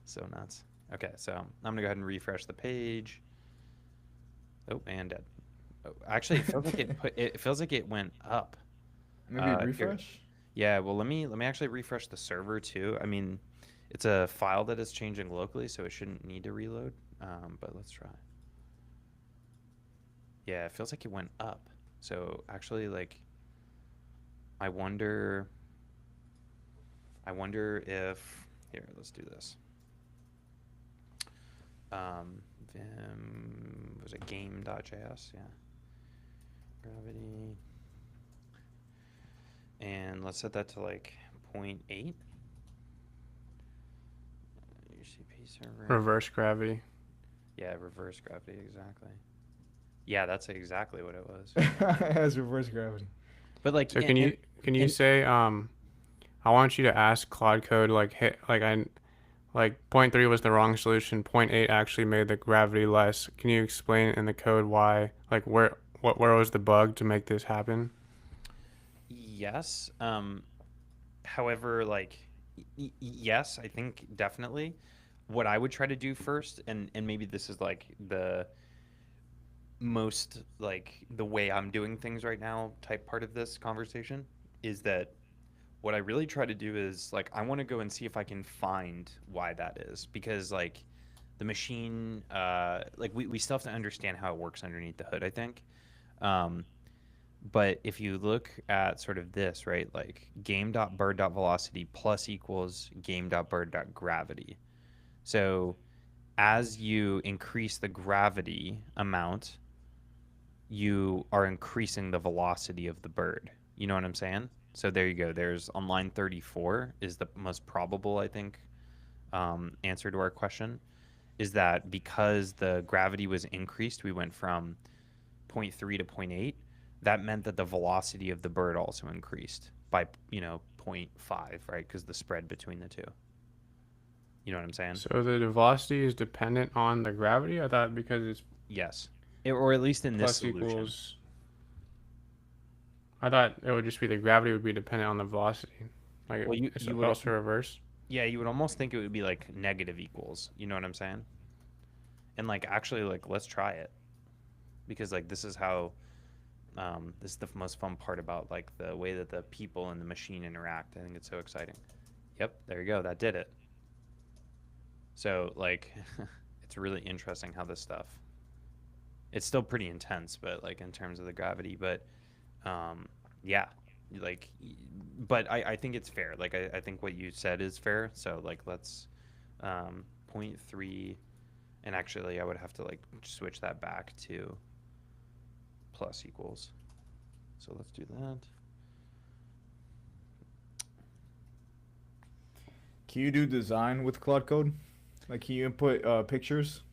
So nuts. Okay, so I'm gonna go ahead and refresh the page. Oh, and dead. Oh, actually, it feels like it went up. Maybe Here. refresh? Yeah, well, let me actually refresh the server too. I mean, it's a file that is changing locally, so it shouldn't need to reload. But let's try. Yeah, it feels like it went up. So actually, like, I wonder if here. Let's do this. Vim was it game.js? Yeah. Gravity. And let's set that to like 0.8. UCP server. Reverse gravity. Yeah, reverse gravity, exactly. Yeah, that's exactly what it was. It has reverse gravity. But like, So can you say I want you to ask Claude Code like hit like I like 0.3 was the wrong solution, 0.8 actually made the gravity less. Can you explain in the code why like where was the bug to make this happen? yes. However, like, yes, I think definitely. What I would try to do first, and maybe this is like the most like the way I'm doing things right now type part of this conversation, is that what I really try to do is like I want to go and see if I can find why that is, because like the machine like we still have to understand how it works underneath the hood, I think. Um, but if you look at sort of this, right, like game.bird.velocity plus equals game.bird.gravity. So as you increase the gravity amount, you are increasing the velocity of the bird. You know what I'm saying? So there you go. There's on line 34 is the most probable, I think, answer to our question, is that because the gravity was increased, we went from 0.3 to 0.8, that meant that the velocity of the bird also increased by 0.5, right? Because the spread between the two. You know what I'm saying? So the velocity is dependent on the gravity? I thought because it's Yes. Or at least in this plus solution. equals. I thought it would just be the gravity would be dependent on the velocity. Like Well, it's you would also reverse. Yeah, you would almost think it would be like negative equals. You know what I'm saying? And like actually, like let's try it, because like this is how this is the most fun part about like the way that the people and the machine interact. I think it's so exciting. Yep, there you go. That did it. So like it's really interesting how this stuff. It's still pretty intense, but like in terms of the gravity, but yeah, like, but I think it's fair. Like I think what you said is fair. So like let's 0.3, and actually I would have to like switch that back to plus equals. So let's do that. Can you do design with Claude Code? Like, can you input pictures?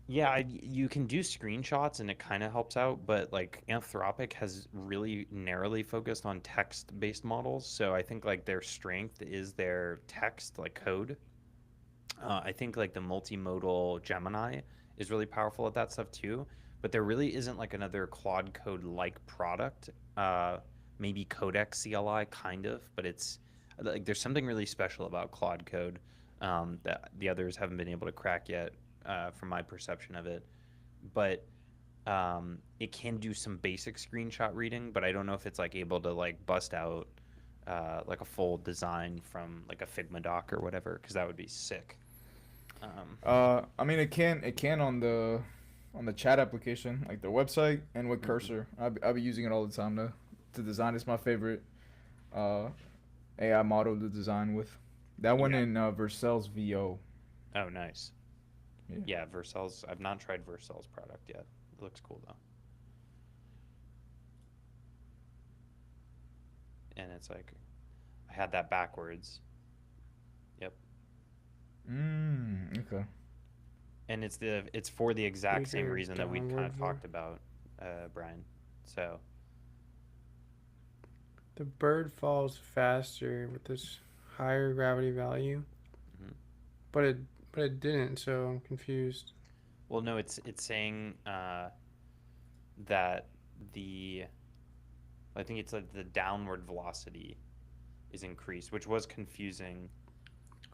Yeah, you can do screenshots and it kind of helps out, but like Anthropic has really narrowly focused on text-based models. So I think like their strength is their text, like code. I think like the multimodal Gemini is really powerful at that stuff too, but there really isn't like another Claude Code like product. Maybe Codex CLI kind of, but it's like there's something really special about Claude Code that the others haven't been able to crack yet, from my perception of it. But it can do some basic screenshot reading, but I don't know if it's like able to like bust out like a full design from like a Figma doc or whatever, because that would be sick. I mean, it can on the chat application, like the website, and with Cursor. I'll be using it all the time to design. It's my favorite uh, AI model to design with. That one Yeah. in Vercel's VO. Oh, nice. Yeah. Yeah, Vercel's. I've not tried Vercel's product yet. It looks cool though. And it's like, I had that backwards. Yep. Okay. And it's for the exact same Bigger reason that we kind downward of talked about, Brian. So The bird falls faster with this higher gravity value, Mhm. but it didn't. So I'm confused. well, no, it's saying that I think it's like the downward velocity is increased, which was confusing.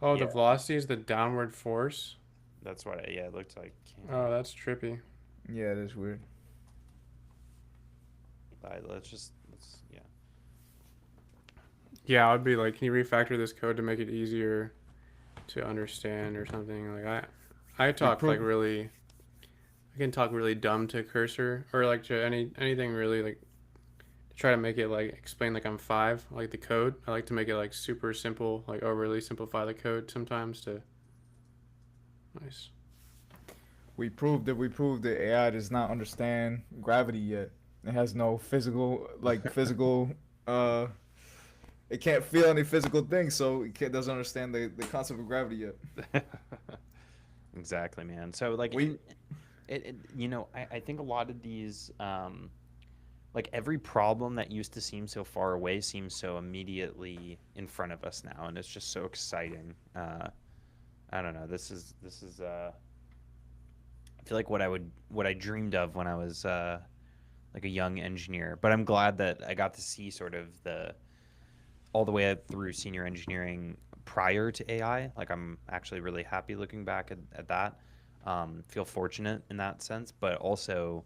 Oh, Yeah. the velocity is the downward force. That's what it looked like. Oh, that's trippy. Yeah, that's weird. Let's yeah. Yeah, I'd be like, can you refactor this code to make it easier to understand or something? Like I talk like really, I can talk really dumb to Cursor or like to anything really like to try to make it like explain like I'm five, like the code. I like to make it like super simple, like overly simplify the code sometimes to. Nice. We proved that AI does not understand gravity yet. It has no physical it can't feel any physical thing, so doesn't understand the concept of gravity yet. Exactly, man. So like I think a lot of these like every problem that used to seem so far away seems so immediately in front of us now, and it's just so exciting. I don't know. This is I feel like what I dreamed of when I was like a young engineer. But I'm glad that I got to see sort of all the way up through senior engineering prior to AI. Like I'm actually really happy looking back at that. Feel fortunate in that sense, but also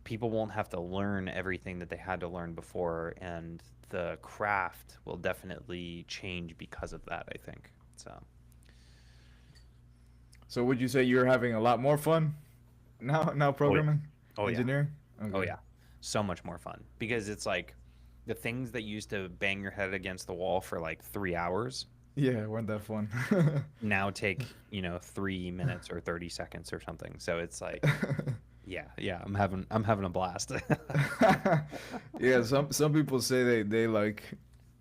people won't have to learn everything that they had to learn before, and the craft will definitely change because of that, I think. So would you say you're having a lot more fun now programming? Oh, yeah. Engineering? Oh yeah, so much more fun, because it's like the things that used to bang your head against the wall for like 3 hours Yeah, it weren't that fun. now take 3 minutes or 30 seconds or something. So it's like yeah, I'm having a blast. Yeah, some people say they like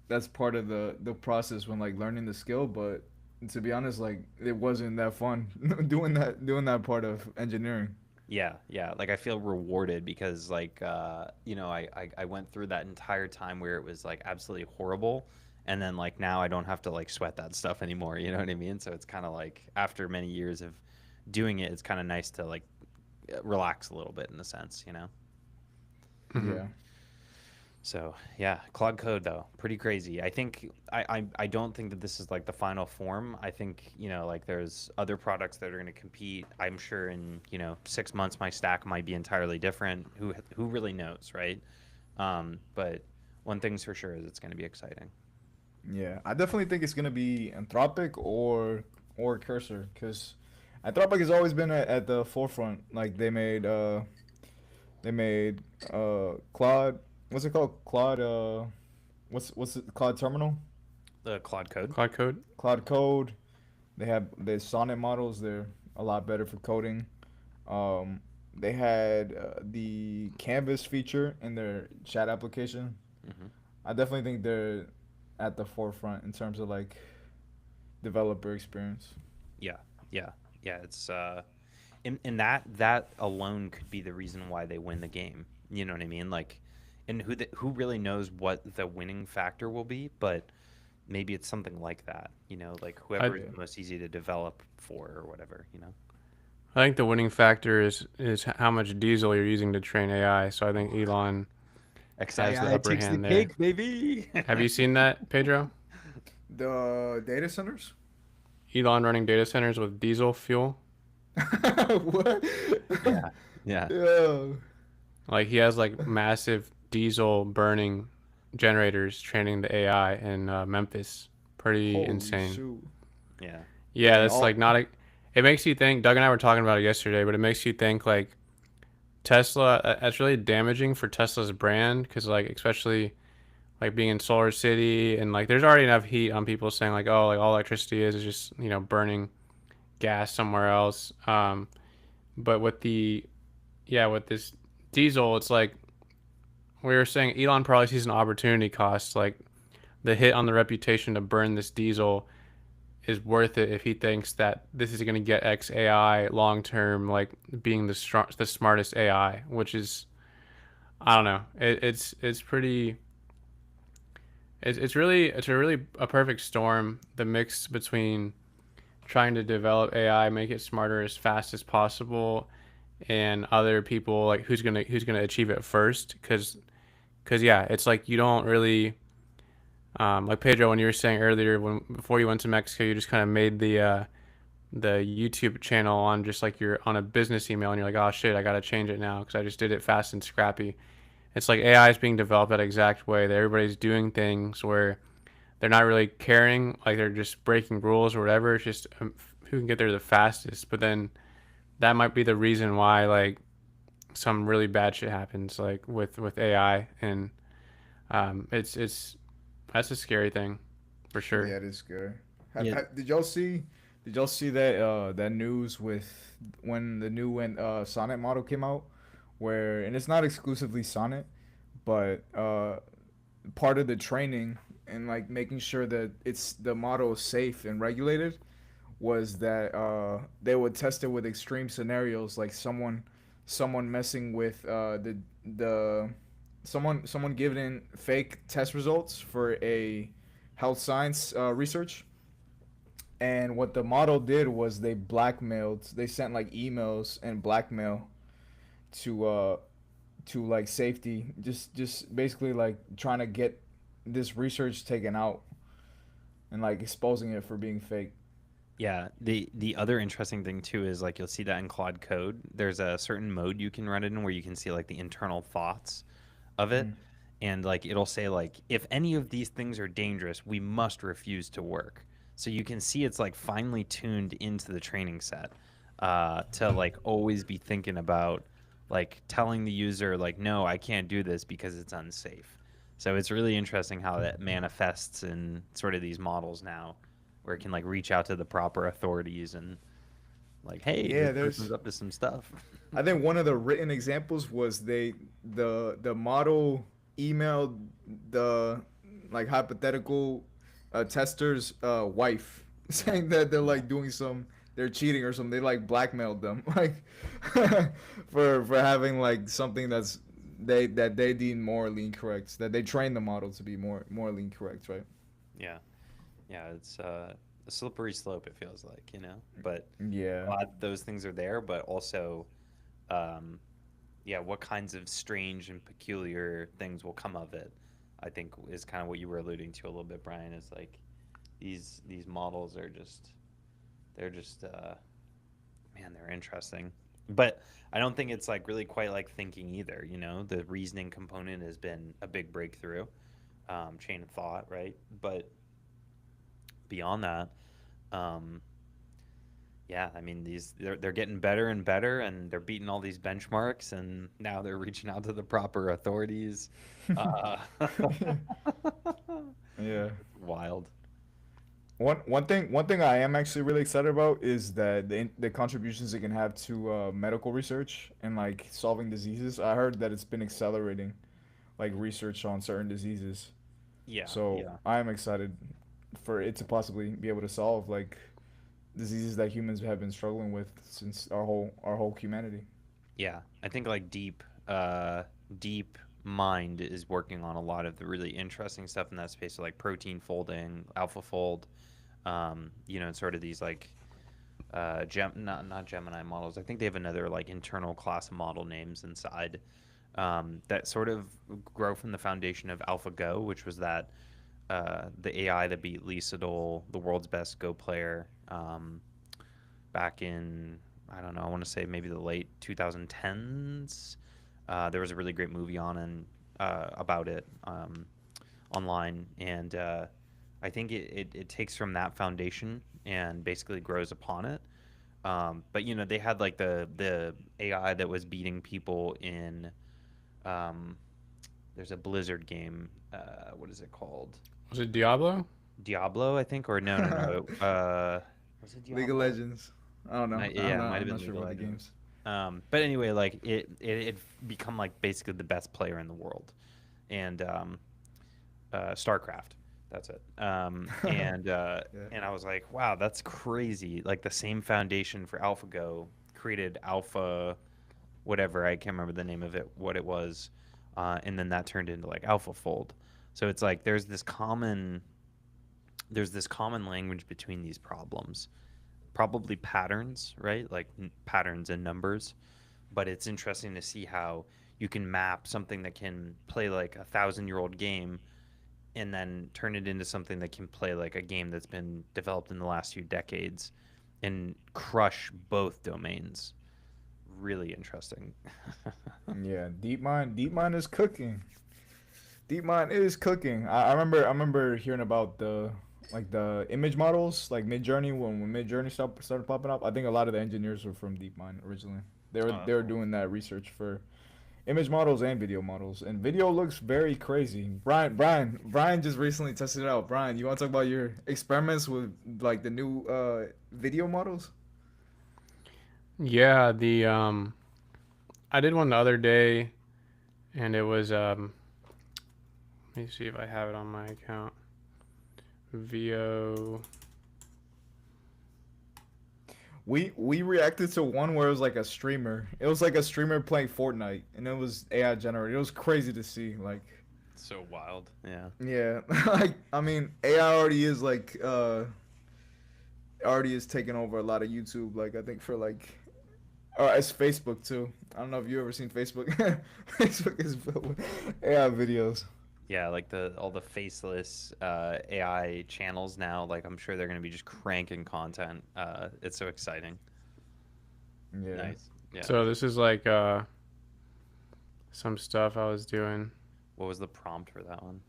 that's part of the process when like learning the skill, but to be honest, like it wasn't that fun doing that part of engineering. Yeah, yeah. Like I feel rewarded because like I went through that entire time where it was like absolutely horrible, and then like now I don't have to like sweat that stuff anymore. You know what I mean? So it's kind of like after many years of doing it, it's kind of nice to like relax a little bit in a sense, you know? Hmm. Yeah. So yeah, Claude Code though, pretty crazy. I think I don't think that this is like the final form. I think, like there's other products that are going to compete. I'm sure in, 6 months my stack might be entirely different. Who really knows, right? But one thing's for sure is it's going to be exciting. Yeah, I definitely think it's gonna be Anthropic or Cursor, because Anthropic has always been at the forefront. Like they made Claude. What's it called? Claude. What's it? Claude Terminal. The Claude Code. Cloud Code. Claude Code. They have the Sonnet models. They're a lot better for coding. Um, they had the Canvas feature in their chat application. Hmm. I definitely think they're at the forefront in terms of like developer experience. Yeah, yeah, yeah. It's and that alone could be the reason why they win the game. You know what I mean? Like, and who really knows what the winning factor will be? But maybe it's something like that. Like I whoever is Yeah. the most easy to develop for or whatever. I think the winning factor is how much diesel you're using to train AI. So I think Elon has the XAI upper takes the hand there. cake, baby. Have you seen that, Pedro? The data centers? Elon running data centers with diesel fuel. What? Yeah, yeah, Yeah. Like he has like massive diesel burning generators training the AI in Memphis. Pretty Holy insane. shoot. yeah, Yeah, And that's all like not a. It makes you think. Doug and I were talking about it yesterday, but it makes you think like Tesla. That's really damaging for Tesla's brand because like especially like being in Solar City and like there's already enough heat on people saying like oh like all electricity is just burning gas somewhere else. But with the yeah with this diesel, it's like we were saying Elon probably sees an opportunity cost like the hit on the reputation to burn this diesel is worth it if he thinks that this is going to get X AI long term, like being the smartest AI, which is I don't know. It's pretty. It's a really a perfect storm. The mix between trying to develop AI, make it smarter as fast as possible, and other people like who's gonna achieve it first. Because yeah, it's like you don't really like Pedro when you were saying earlier when before you went to Mexico, you just kind of made the YouTube channel on just like you're on a business email and you're like, oh shit, I gotta change it now because I just did it fast and scrappy. It's like AI is being developed that exact way that everybody's doing things where they're not really caring, like they're just breaking rules or whatever. It's just who can get there the fastest. But then that might be the reason why like some really bad shit happens, like with AI, and it's that's a scary thing, for sure. Yeah, it is scary. yeah. Did y'all see that news with when the new Sonnet model came out, where and it's not exclusively Sonnet, but part of the training and like making sure that it's the model is safe and regulated was that they would test it with extreme scenarios, like someone messing with the someone giving fake test results for a health science research. And what the model did was they sent like emails and blackmail to like safety, just basically like trying to get this research taken out and like exposing it for being fake. Yeah, the other interesting thing too is like you'll see that in Claude Code. There's a certain mode you can run it in where you can see like the internal thoughts of it, Mm. and like it'll say like if any of these things are dangerous, we must refuse to work. So you can see it's like finely tuned into the training set to like always be thinking about like telling the user like no, I can't do this because it's unsafe. So it's really interesting how that manifests in sort of these models now where it can like reach out to the proper authorities and like, hey, Yeah, this person's there's. up to some stuff. I think one of the written examples was the model emailed the like hypothetical tester's wife saying that they're like doing they're cheating or something. They like blackmailed them, like for having like something that they deem morally incorrect. That they train the model to be more morally incorrect, right? Yeah, yeah, it's a slippery slope. It feels like, but Yeah. glad those things are there, but also, um, yeah, what kinds of strange and peculiar things will come of it, I think is kind of what you were alluding to a little bit, Brian. Is like these models are just they're just man, they're interesting. But I don't think it's like really quite like thinking either. The reasoning component has been a big breakthrough, chain of thought, right? But beyond that, um, yeah, I mean they're getting better and better, and they're beating all these benchmarks, and now they're reaching out to the proper authorities. Uh, Yeah. it's wild. One thing I am actually really excited about is that the contributions it can have to medical research and like solving diseases. I heard that it's been accelerating like research on certain diseases. Yeah, So yeah, I am excited for it to possibly be able to solve like diseases that humans have been struggling with since our whole humanity. yeah. I think like deep mind is working on a lot of the really interesting stuff in that space, so like protein folding, AlphaFold, and sort of these like not Gemini models. I think they have another like internal class of model names inside, that sort of grow from the foundation of AlphaGo, which was the AI that beat Lee Sedol, the world's best Go player, back in, I don't know, I want to say maybe the late 2010s. There was a really great movie about it, online, and I think it takes from that foundation and basically grows upon it. But they had like the AI that was beating people in, um, there's a Blizzard game. What is it called? Was it Diablo? Diablo, I think, or no, no, no. Was it League of Diablo? Legends. I don't know. Yeah, it might I'm have been not sure League of about the Legends. games. But anyway, like it become like basically the best player in the world, and StarCraft. That's it. And Yeah. and I was like, wow, that's crazy. Like the same foundation for AlphaGo created Alpha, whatever, I can't remember the name of it, what it was, and then that turned into like AlphaFold. So it's like there's this common language between these problems, probably patterns, right? Like patterns and numbers. But it's interesting to see how you can map something that can play like 1,000-year-old game and then turn it into something that can play like a game that's been developed in the last few decades and crush both domains. Really interesting. Yeah, DeepMind is cooking. DeepMind is cooking. I remember hearing about the image models like Midjourney when Midjourney started popping up. I think a lot of the engineers were from DeepMind originally. They were Oh, they that's were cool. doing that research for image models and video models. And video looks very crazy. Brian just recently tested it out. Brian, you want to talk about your experiments with like the new video models? Yeah, the I did one the other day, and it was let me see if I have it on my account. VO. We reacted to one where it was like a streamer. It was like a streamer playing Fortnite, and it was AI generated. It was crazy to see. Like, So wild. Yeah. yeah, like I mean, AI already is taking over a lot of YouTube. Like, I think for like, or it's Facebook too. I don't know if you ever seen Facebook. Facebook is filled with AI videos. Yeah, like all the faceless AI channels now, like I'm sure they're going to be just cranking content. It's so exciting. Yeah. Nice. Yeah. So this is like some stuff I was doing. What was the prompt for that one?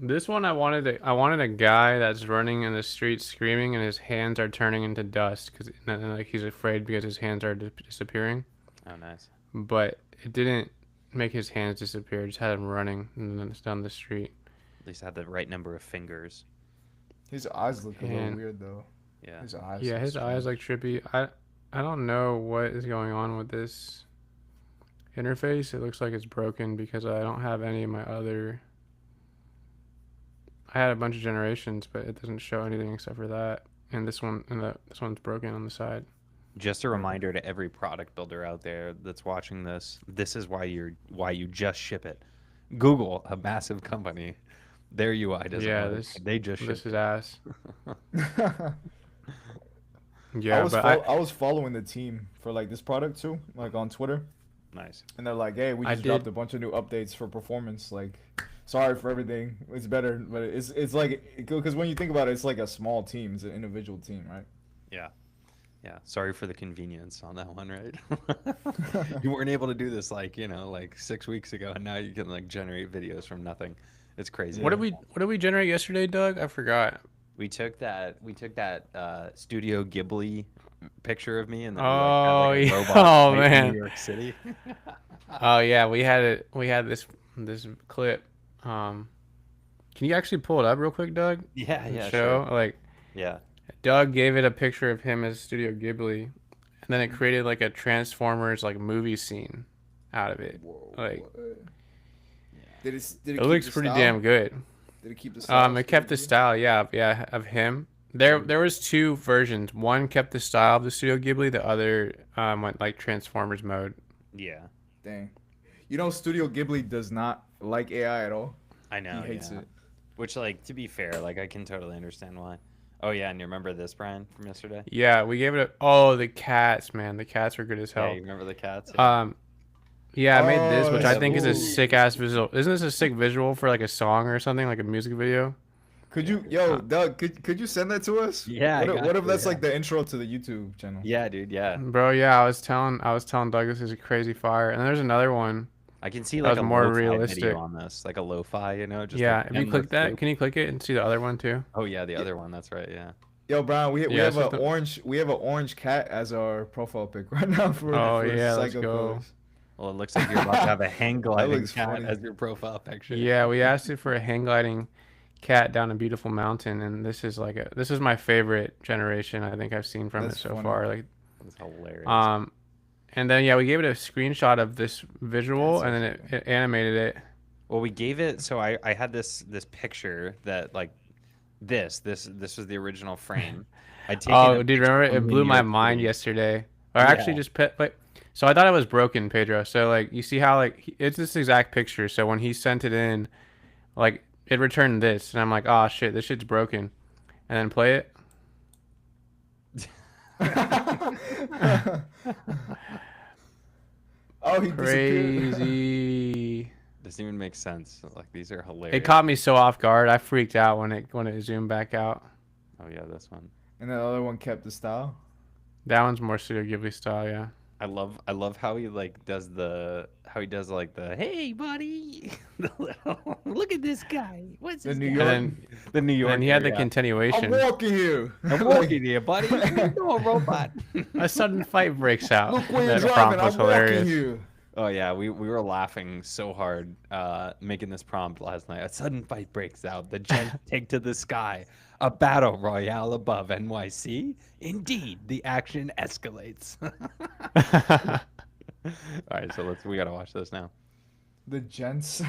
This one I wanted a guy that's running in the street screaming and his hands are turning into dust because like he's afraid because his hands are disappearing. Oh, nice. But it didn't make his hands disappear. It just had him running and then it's down the street. At least I had the right number of fingers. His eyes look a little And weird though. Yeah. His eyes. yeah, Look his eyes strange. like trippy. I don't know what is going on with this interface. It looks like it's broken because I don't have any of my other. I had a bunch of generations, but it doesn't show anything except for that. and this one's broken on the side. Just a reminder to every product builder out there that's watching this. This is why you just ship it. Google, a massive company, their UI doesn't Yeah, work. They just ship this is it. ass. I Yeah, was but I was following the team for like this product too, like on Twitter, Nice. and they're like, "Hey, we I just dropped did- a bunch of new updates for performance. Like, sorry for everything. It's better, but it's like because when you think about it, it's like a small team. It's an individual team, right? Yeah. Yeah. Sorry for the convenience on that one, right? You weren't able to do this like 6 weeks ago, and now you can like generate videos from nothing. It's crazy. what did we generate yesterday, Doug? I forgot. We took that Studio Ghibli picture of me, and then Oh, we like had like a yeah. robot Oh, fight in man. New York City. Oh yeah, we had it. We had this clip. Can you actually pull it up real quick, Doug? Yeah, And yeah, show sure. like Yeah. Doug gave it a picture of him as Studio Ghibli, and then it created like a Transformers like movie scene out of it. Whoa. Like Did it it looks pretty damn good. Did it keep the style? It kept the style, yeah, of him. There was two versions. One kept the style of the Studio Ghibli. The other went like Transformers mode. Yeah. Dang. You know, Studio Ghibli does not like AI at all. I know. He hates yeah. it. Which, like, to be fair, like, I can totally understand why. Oh yeah, and you remember this, Brian, from yesterday? Yeah, we gave it a. Oh, the cats, man, the cats were good as Yeah, hell. you remember the cats? Yeah, I made this, Oh, which that's I think is a cool. sick ass visual. Isn't this a sick visual for like a song or something, like a music video? Could you, yo, Doug? Could you send that to us? Yeah, I got What if you, that's yeah. like the intro to the YouTube channel? Yeah, dude. Yeah, Bro, yeah, I was telling Doug this is a crazy fire, and there's another one. I can see That like was a more lo-fi realistic. video on this, like a lo-fi, just Yeah, like if you 10 click that, through. can you click it and see the other one too? Oh yeah, the other one. That's right. Yeah. Yo, Brian, we Yeah, have it's an just a- we have an orange cat as our profile pic right now for Oh, for yeah, let's Psycho go. Killers. Well, it looks like you're about to have a hang gliding looks cat funny. as your profile picture. Yeah, we asked it for a hang gliding cat down a beautiful mountain, and this is my favorite generation I think I've seen from That's it so funny. far. Like, It's hilarious. and then yeah, we gave it a screenshot of this visual, That's and then it animated it. Well, we gave it. So I had this picture that like this was the original frame. I'd taken Oh, a dude, picture remember it from blew New my York mind City. yesterday. Or actually, Yeah. just so I thought it was broken, Pedro. So like, you see how like it's this exact picture. So when he sent it in, like it returned this, and I'm like, oh shit, this shit's broken, and then play it. Oh, he disappeared. Crazy. Doesn't even make sense. Like these are hilarious. It caught me so off guard. I freaked out when it zoomed back out. Oh yeah, this one. And the other one kept the style. That one's more Studio Ghibli style, yeah. I love how he like does like the hey buddy, the little, look at this guy. What's The this New guy?" York. And then The New York. and he had the yeah. I'm continuation. walking here. I'm walking here, buddy. You're a robot. A sudden fight breaks out. Look where you're That driving. prompt was I'm walking hilarious. here. Oh yeah, we were laughing so hard making this prompt last night. A sudden fight breaks out. The Gens take to the sky. A battle royale above NYC. Indeed, the action escalates. All right, so we gotta watch this now. The gents.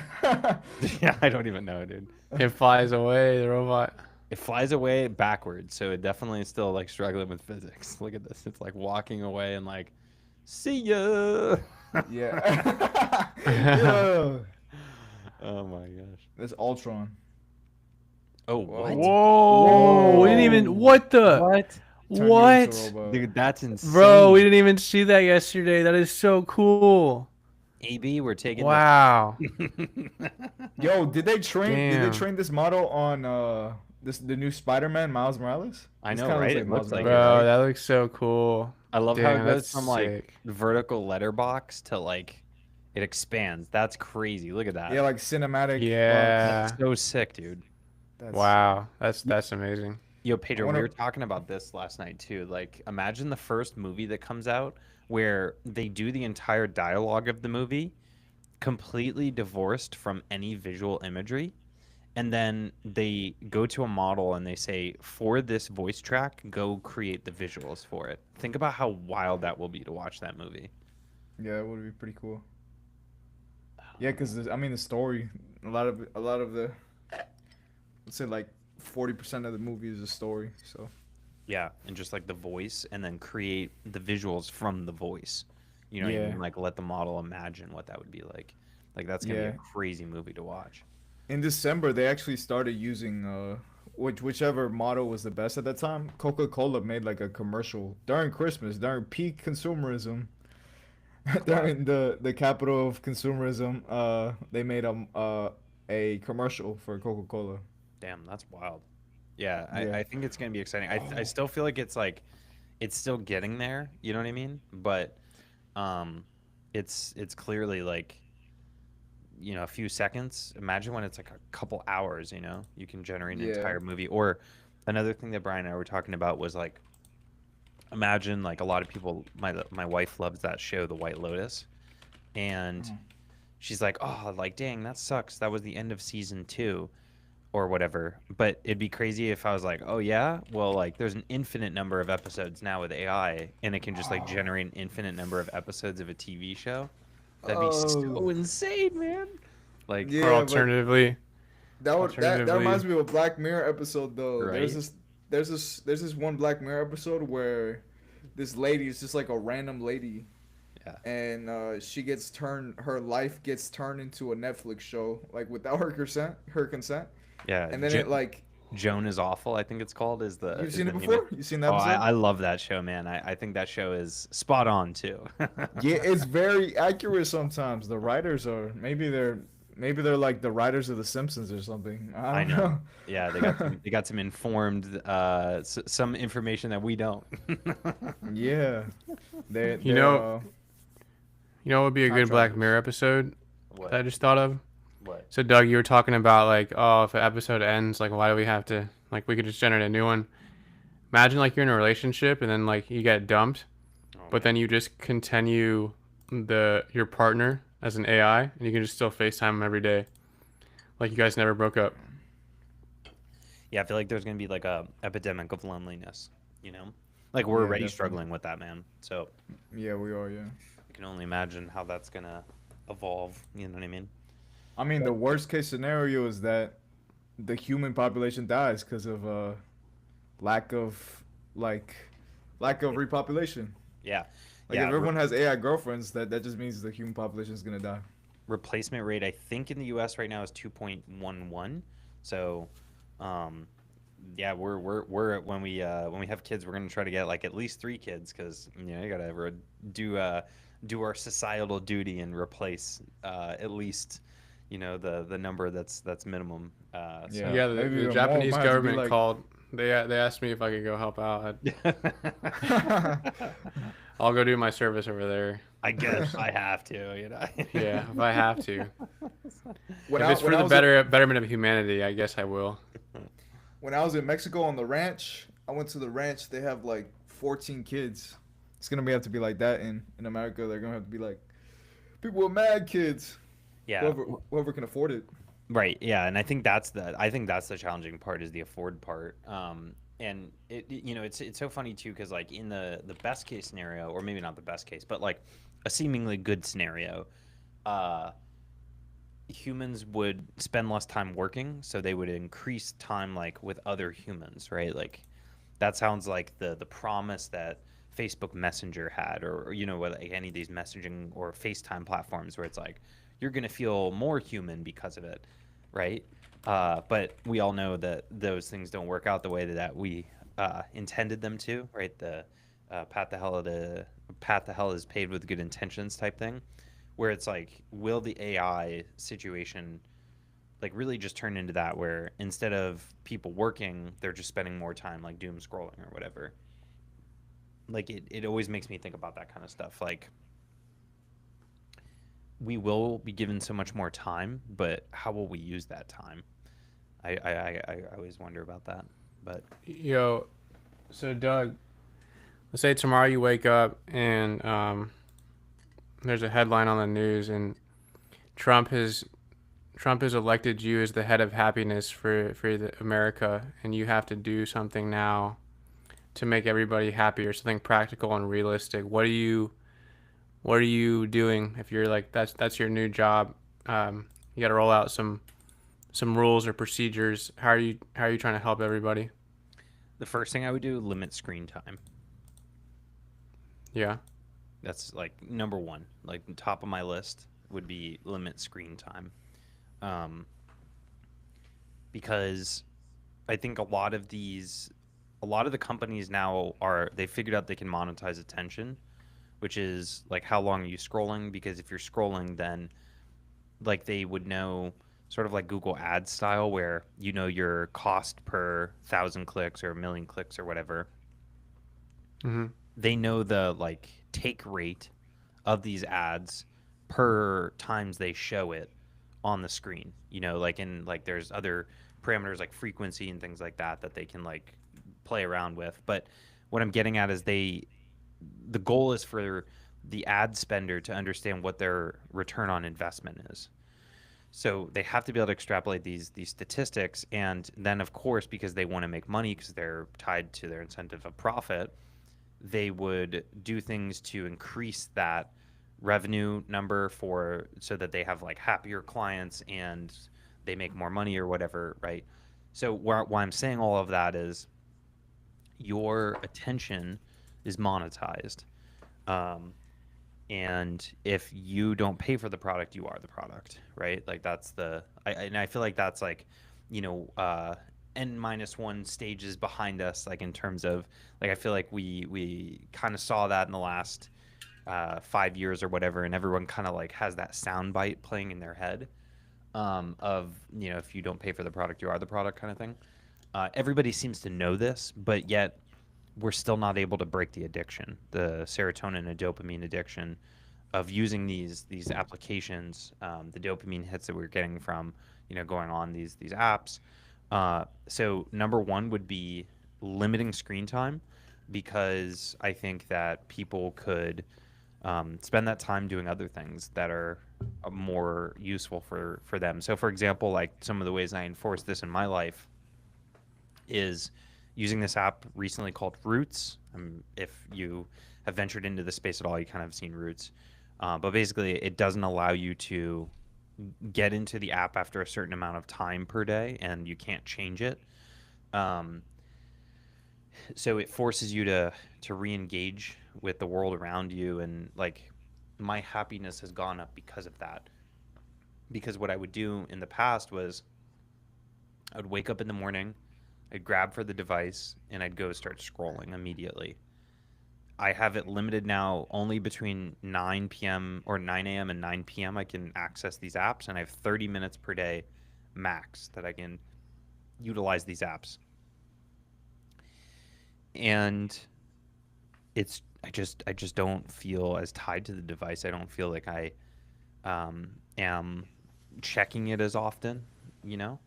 Yeah, I don't even know, dude. It flies away, the robot. It flies away backwards, so it definitely is still like struggling with physics. Look at this. It's like walking away and like, see ya. Yeah. Yo. Oh my gosh. That's Ultron. Oh what? Whoa! We didn't even. What the? What? Turn you into a What? robot. Dude, that's insane. Bro, we didn't even see that yesterday. That is so cool. AB, we're taking Wow. Yo, did they train Damn. this model on the new Spider-Man Miles Morales? I This know, kinda right? It Miles looks like it, Morales. Bro, right? that looks so cool. I love how it Damn, goes that's from like sick. vertical letterbox to like it expands. That's crazy. Look at that. Yeah, like cinematic. Yeah. That's so sick, dude. That's, Wow. That's amazing. Yo, Pedro, wanna- we were talking about this last night too. Like, imagine the first movie that comes out where they do the entire dialogue of the movie completely divorced from any visual imagery. And then they go to a model and they say, for this voice track, go create the visuals for it. Think about how wild that will be to watch that movie. Yeah, it would be pretty cool. Yeah, because I mean the story, a lot of the, let's say like 40% of the movie is a story. So Yeah, and just like the voice, and then create the visuals from the voice. You know what I Yeah, mean? Like let the model imagine what that would be like. Like that's gonna be a yeah. crazy movie to watch. In December, they actually started using whichever model was the best at that time. Coca-Cola made like a commercial during Christmas, during peak consumerism, Class. during the capital of consumerism. They made a commercial for Coca-Cola. Damn, that's wild. Yeah, Yeah. I think it's gonna be exciting. I Oh. still feel like it's like it's still getting there. You know what I mean? But um, it's clearly like a few seconds. Imagine when it's like a couple hours. You can generate an Yeah. entire movie. Or another thing that Brian and I were talking about was like imagine like a lot of people. My wife loves that show, The White Lotus, and Oh. she's like, oh, like dang, that sucks. That was the end of season 2 or whatever. But it'd be crazy if I was like, oh yeah, well like there's an infinite number of episodes now with AI, and it can just like generate an infinite number of episodes of a TV show. That'd be Oh. so insane, man. Like, Or Yeah, but alternatively, that reminds me of a Black Mirror episode though. right? There's this one Black Mirror episode where this lady is just like a random lady, Yeah. and her life gets turned into a Netflix show like without her consent, Yeah. and then it like Joan is awful, I think it's called, you've is seen the it name of. before? You seen the Oh, episode? I love that show, man. I think that show is spot on too. Yeah, it's very accurate sometimes. The writers are maybe they're like the writers of The Simpsons or something. I I don't know. know. Yeah, they got some informed some information that we don't. Yeah, they you they're know, what would be a time good Black travelers. Mirror episode that I What? just thought of? What? So Doug, you were talking about like, oh, if an episode ends, like, why do we have to like we could just generate a new one? Imagine like you're in a relationship and then like you get dumped, Oh but man. then you just continue your partner as an AI, and you can just still FaceTime them every day, like you guys never broke up. Yeah, I feel like there's gonna be like a epidemic of loneliness. You know, like we're Yeah, already definitely. struggling with that, man. So Yeah, we are. Yeah. I can only imagine how that's gonna evolve. You know what I mean? I mean, the worst case scenario is that the human population dies because of lack of like lack of repopulation. Yeah, Like if yeah. everyone has AI girlfriends, that just means the human population is gonna die. Replacement rate, I think in the U.S. right now is 2.11. So, um, yeah, we're when we have kids, we're gonna try to get like at least 3 kids because you gotta do our societal duty and replace at least the number that's minimum. Yeah, Yeah, maybe the even more. Japanese Might have to be government like. called. They asked me if I could go help out. when I'll go do my service over there. I guess I have to. Yeah, if I have to. If I it's when for I the was in, betterment of humanity, I guess I will. when I was in Mexico on the ranch, I went to the ranch. They have like 14 kids. It's gonna have to be like that in America. They're gonna have to be like people with mad kids. Yeah. Whoever can afford it. Right. Yeah, and I think that's the challenging part is the afford part. And it's so funny too because like in the best case scenario, or maybe not the best case, but like a seemingly good scenario, uh, humans would spend less time working, so they would increase time like with other humans, right? Like that sounds like the promise that Facebook Messenger had, or like any of these messaging or FaceTime platforms where it's like you're gonna feel more human because of it, right? But we all know that those things don't work out the way that we intended them to, right? The path to hell is paved with good intentions type thing, where it's like, will the AI situation like really just turn into that where instead of people working, they're just spending more time like doom scrolling or whatever. Like it always makes me think about that kind of stuff. Like we will be given so much more time, but how will we use that time? I always wonder about that. But Yo, so Doug, let's say tomorrow you wake up and there's a headline on the news and Trump has elected you as the head of happiness for America, and you have to do something now to make everybody happy or something practical and realistic. What are you doing if you're like that's your new job? You got to roll out some rules or procedures. How are you trying to help everybody? The first thing I would do, limit screen time. Yeah. That's like number one. Like the top of my list would be limit screen time. Um, because I think a lot of the companies now they figured out they can monetize attention, which is like how long are you scrolling? Because if you're scrolling, then like they would know sort of like Google Ads style where you know your cost per 1,000 clicks or 1,000,000 clicks or whatever. Mm-hmm. They know the like take rate of these ads per times they show it on the screen. You know, like in like there's other parameters like frequency and things like that that they can like play around with. But what I'm getting at is the goal is for the ad spender to understand what their return on investment is. So they have to be able to extrapolate these statistics, and then of course because they want to make money because they're tied to their incentive of profit, they would do things to increase that revenue number so that they have like happier clients and they make more money or whatever, right? So why I'm saying all of that is your attention is monetized. And if you don't pay for the product, you are the product, right? Like that's and I feel like that's like, you know, N-1 stages behind us, like in terms of like I feel like we kind of saw that in the last 5 years or whatever, and everyone kind of like has that sound bite playing in their head, of, you know, if you don't pay for the product, you are the product kind of thing. Everybody seems to know this, but yet we're still not able to break the addiction, the serotonin and dopamine addiction of using these applications, the dopamine hits that we're getting from, you know, going on these apps. So number one would be limiting screen time, because I think that people could spend that time doing other things that are more useful for them. So for example, like some of the ways I enforce this in my life is using this app recently called Roots. If you have ventured into the space at all, you kind of have seen Roots. But basically, it doesn't allow you to get into the app after a certain amount of time per day, and you can't change it. So it forces you to re-engage with the world around you, and like my happiness has gone up because of that. Because what I would do in the past was I would wake up in the morning, I'd grab for the device, and I'd go start scrolling immediately. I have it limited now only between 9 p.m. or 9 a.m. and 9 p.m. I can access these apps, and I have 30 minutes per day max that I can utilize these apps. And I just don't feel as tied to the device. I don't feel like I am checking it as often, you know?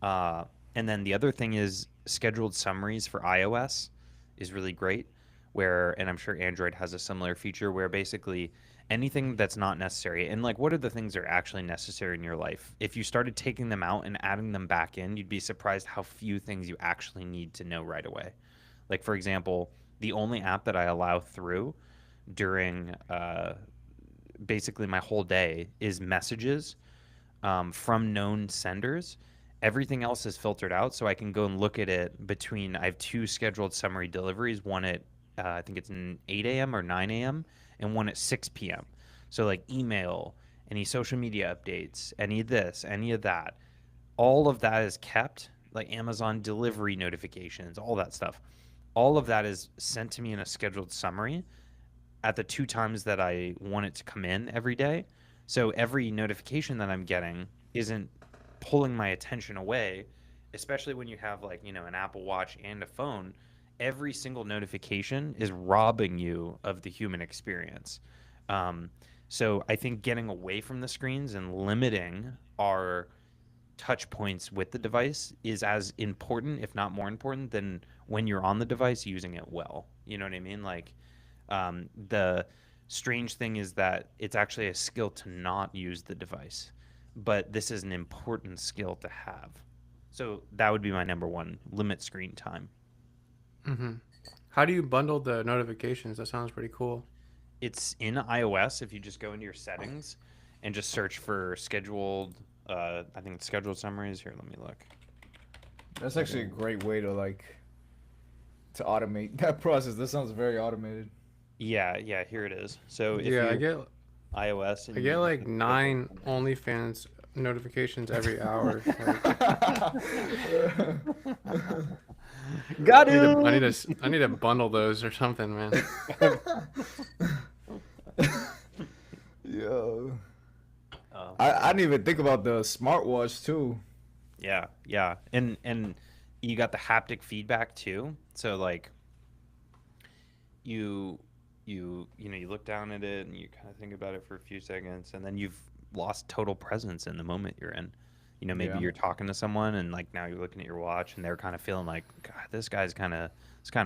And then the other thing is scheduled summaries for iOS is really great, and I'm sure Android has a similar feature where basically anything that's not necessary, and like what are the things that are actually necessary in your life? If you started taking them out and adding them back in, you'd be surprised how few things you actually need to know right away. Like for example, the only app that I allow through during basically my whole day is messages from known senders. Everything else is filtered out, so I can go and look at it I have two scheduled summary deliveries, one at I think it's 8 a.m. or 9 a.m., and one at 6 p.m. So like email, any social media updates, any of this, any of that, all of that is kept, like Amazon delivery notifications, all that stuff. All of that is sent to me in a scheduled summary at the 2 times that I want it to come in every day. So every notification that I'm getting isn't pulling my attention away, especially when you have like, you know, an Apple Watch and a phone. Every single notification is robbing you of the human experience. So I think getting away from the screens and limiting our touch points with the device is as important, if not more important, than when you're on the device using it well. You know what I mean? Like, the strange thing is that it's actually a skill to not use the device, but this is an important skill to have. So that would be my number one: limit screen time. Mm-hmm. How do you bundle the notifications? That sounds pretty cool. It's in iOS. If you just go into your settings and just search for scheduled, I think it's scheduled summaries. Here, let me look. That's actually a great way to like to automate that process. That sounds very automated. Yeah, yeah, here it is. So if Yeah, you iOS I and get you like click the little 9 OnlyFans notifications every hour. Like, got I need him. to I need to bundle those or something, man. Yo, Oh, I man. didn't even think about the smartwatch too. Yeah, yeah. And you got the haptic feedback too. So like you you look down at it and you kind of think about it for a few seconds and then you've lost total presence in the moment you're in. Maybe Yeah. you're talking to someone and like now you're looking at your watch and they're kind of feeling like, God, this guy's kind of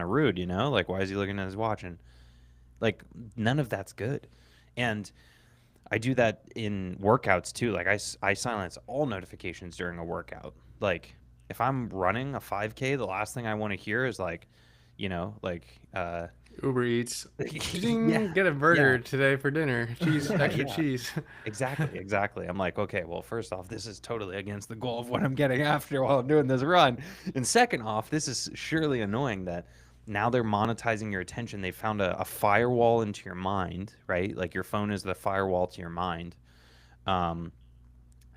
rude, Like why is he looking at his watch? And like none of that's good. And I do that in workouts too. Like I silence all notifications during a workout. Like if I'm running a 5K, the last thing I want to hear is like, like Uber Eats. yeah, Ding, get a yeah, burger today for dinner. Cheese, yeah, extra yeah. cheese. Exactly, exactly. I'm like, okay, well, first off, this is totally against the goal of what I'm getting after while I'm doing this run. And second off, this is surely annoying that now they're monetizing your attention. They found a firewall into your mind, right? Like your phone is the firewall to your mind. Um,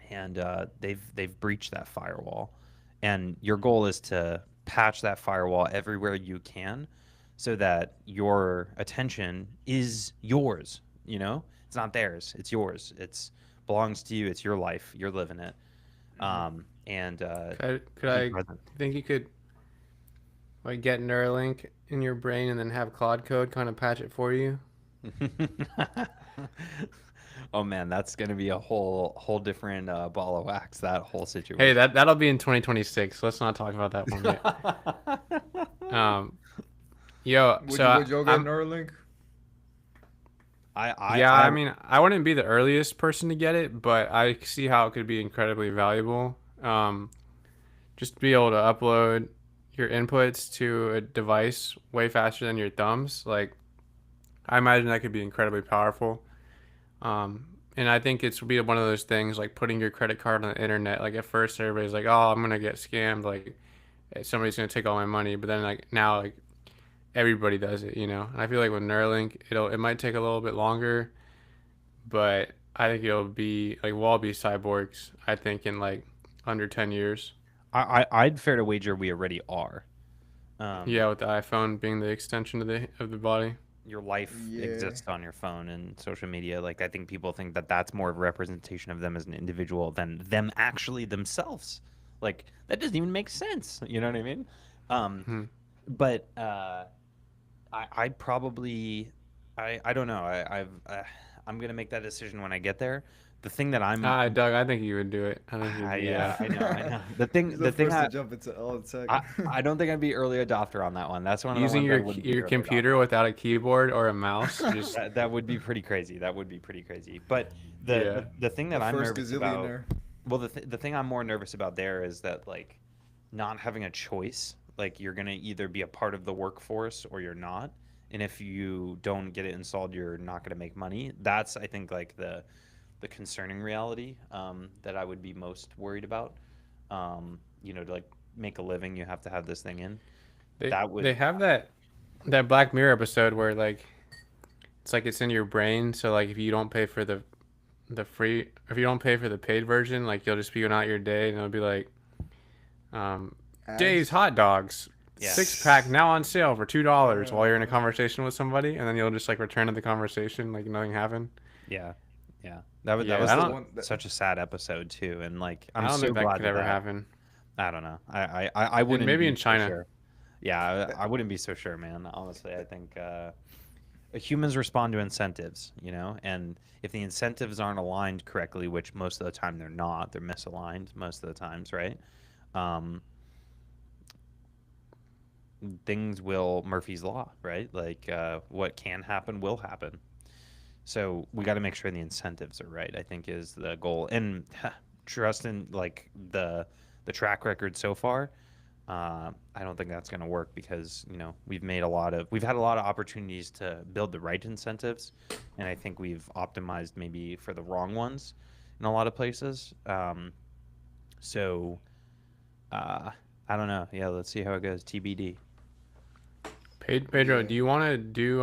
and they've breached that firewall. And your goal is to patch that firewall everywhere you can so that your attention is yours, It's not theirs, it's yours. It's belongs to you, it's your life, you're living it. And be Could I present. think you could like get Neuralink in your brain and then have Claude Code kind of patch it for you? Oh man, that's gonna be a whole different ball of wax, that whole Hey, situation. that'll be in 2026. Let's not talk about that one yet. Um, yo, so Would y'all get I'm Neuralink? I I yeah, I I mean, I wouldn't be the earliest person to get it, but I see how it could be incredibly valuable. Just to be able to upload your inputs to a device way faster than your thumbs, like I imagine that could be incredibly powerful. And I think it's be one of those things like putting your credit card on the internet. Like at first, everybody's like, "Oh, I'm gonna get scammed. Like somebody's gonna take all my money." But then like now, like everybody does it, And I feel like with Neuralink, it might take a little bit longer, but I think it'll be like we'll all be cyborgs. I think in like under 10 years. I'd fair to wager we already are. Um, Yeah, with the iPhone being the extension of the body. your life Yeah. exists on your phone and social media. Like I think people think that that's more of a representation of them as an individual than them actually themselves. Like that doesn't even make sense. You know what I mean? Um, Hmm. but I'd probably, I don't know. I'm gonna make that decision when I get there. The thing that I'm, Doug, I think you would do it. I think you'd be. yeah, I know, I know. He's The the thing first to jump into all the tech. I don't think I'd be early adopter on that one. That's one of the Using ones I wouldn't be your early adopter. computer without a keyboard or a mouse, just That would be pretty crazy. That would be pretty crazy. But yeah. the thing The that I'm first nervous about, gazillionaire. well, the thing I'm more nervous about there is that like not having a choice. Like you're gonna either be a part of the workforce or you're not. And if you don't get it installed, you're not gonna make money. That's I think like the concerning reality that I would be most worried about. To like make a living, you have to have this thing in. That would They have that Black Mirror episode where like it's like it's in your brain, so like if you don't pay for the free if you don't pay for the paid version, like you'll just be going out your day and it'll be like um Dave's Ads. hot dogs. yeah. 6-pack now on sale for $2 while you're in a Uh, conversation with somebody, and then you'll just like return to the conversation like nothing happened. Yeah, yeah. That Yeah, was I What's the don't one that, such a sad episode too, and like I I'm don't so think that glad could ever that happen. I don't know. I And wouldn't maybe be in so China. sure. Yeah, I wouldn't be so sure, man. Honestly, I think humans respond to incentives, and if the incentives aren't aligned correctly, which most of the time they're not, they're misaligned most of the times, right? Um, things will Murphy's law, right? Like what can happen will happen. So we got to make sure the incentives are right, I think is the goal. And trust in like the track record so far. I don't think that's going to work because we've had a lot of opportunities to build the right incentives, and I think we've optimized maybe for the wrong ones in a lot of places. So I don't know. Yeah, let's see how it goes. TBD. Pedro, Yeah. do you want to do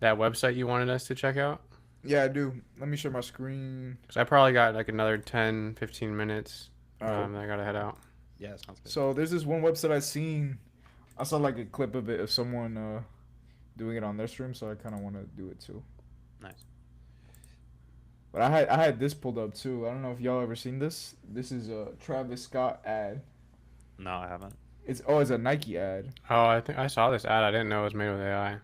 that website you wanted us to check out? Yeah, I do. Let me share my screen. Because I probably got like another 10, 15 minutes. All right. I gotta head out. Yeah, sounds good. So there's this one website I seen. I saw like a clip of it of someone doing it on their stream, so I kind of want to do it too. Nice. But I had this pulled up too. I don't know if y'all ever seen this. This is a Travis Scott ad. No, I haven't. It's a Nike ad. Oh, I think I saw this ad. I didn't know it was made with AI.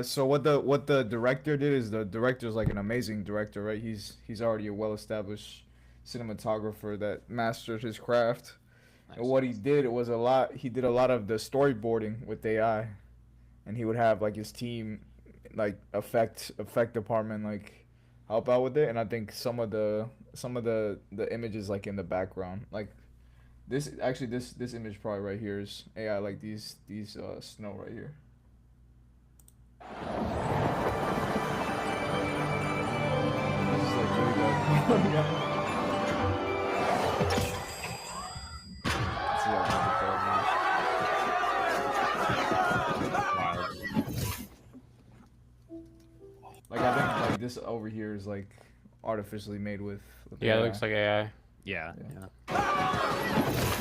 So what the director did is the director's like an amazing director, right? He's already a well-established cinematographer that mastered his craft. Nice. And what he did was he did a lot of the storyboarding with AI, and he would have like his team, like effect department, like help out with it. And I think some of the images like in the background, like this image probably right here is AI, like these snow right here. This is like really good. Let's see how good the Wild. Like I think like this over here is like artificially made with Yeah, it AI. looks like AI. Yeah, Yeah. yeah.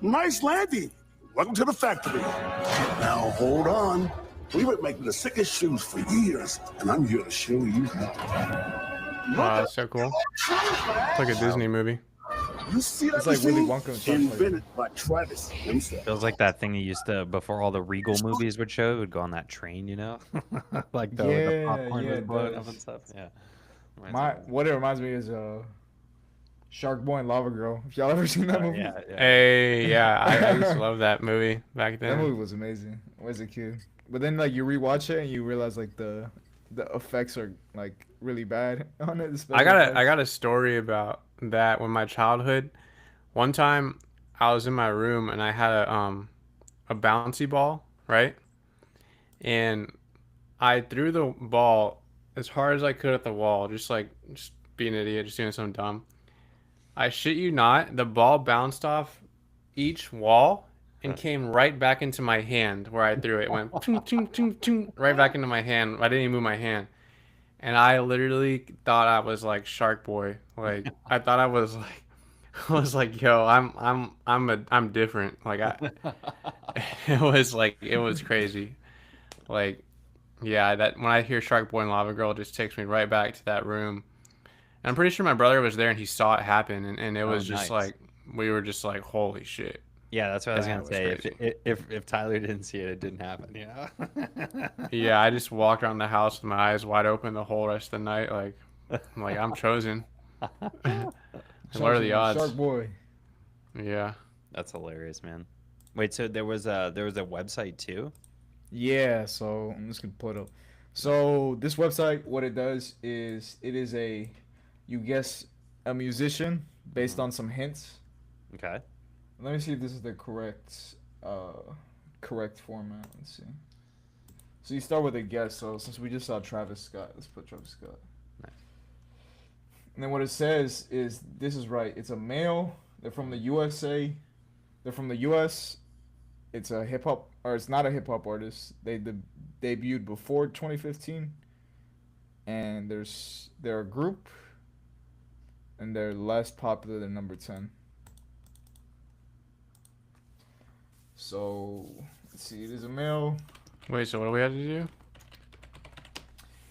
Nice landing. Welcome to the factory. Now hold on. We've been making the sickest shoes for years, and I'm here to show you how. Wow, that's so cool. It's like a Disney movie. You see that It's like Willy machine? Wonka and chocolate. Invented by Travis himself. Feels like that thing you used to before all the Regal movies would show. It would go on that train, you know, like the Yeah, popcorn yeah, was it blowing up does. and stuff. Yeah. Reminds me My of that. what it reminds me is Shark Boy and Lava Girl. If y'all ever seen that movie? Yeah, yeah. Hey, yeah, I used to love that movie back That movie then. was amazing as a kid. But then like you rewatch it and you realize like the effects are like really bad on it. The I special got effects. a story about that when my childhood. One time I was in my room and I had a bouncy ball, right? And I threw the ball as hard as I could at the wall, just being an idiot, just doing something dumb. I shit you not, the ball bounced off each wall and came right back into my hand where I threw it. It went ting, ting, ting, ting, right back into my hand. I didn't even move my hand. And I literally thought I was like Shark Boy. Like I thought I was like I was like, yo, I'm different. Like it was crazy. Like yeah, that when I hear Shark Boy and Lava Girl, it just takes me right back to that room. And I'm pretty sure my brother was there and he saw it happen, and it Oh, was just nice. like we were just like, holy shit. Yeah, that's what I was That gonna was say. If, crazy. if Tyler didn't see it, it didn't happen. You know. Yeah, I just walked around the house with my eyes wide open the whole rest of the night. Like I'm chosen. What are the odds? Shark Boy. Yeah. That's hilarious, man. Wait, so there was a website too? Yeah, so I'm just gonna pull it up. So this website, what it does is you guess a musician based on some hints. Okay. Let me see if this is the correct format. Let's see. So you start with a guess. So since we just saw Travis Scott, let's put Travis Scott. Nice. And then what it says is this is right. It's a male. They're from the USA. They're from the US. It's a hip hop, or it's not a hip hop artist. They debuted before 2015, and they're a group, and they're less popular than number 10. So let's see. It is a male. Wait, so what do we have to do?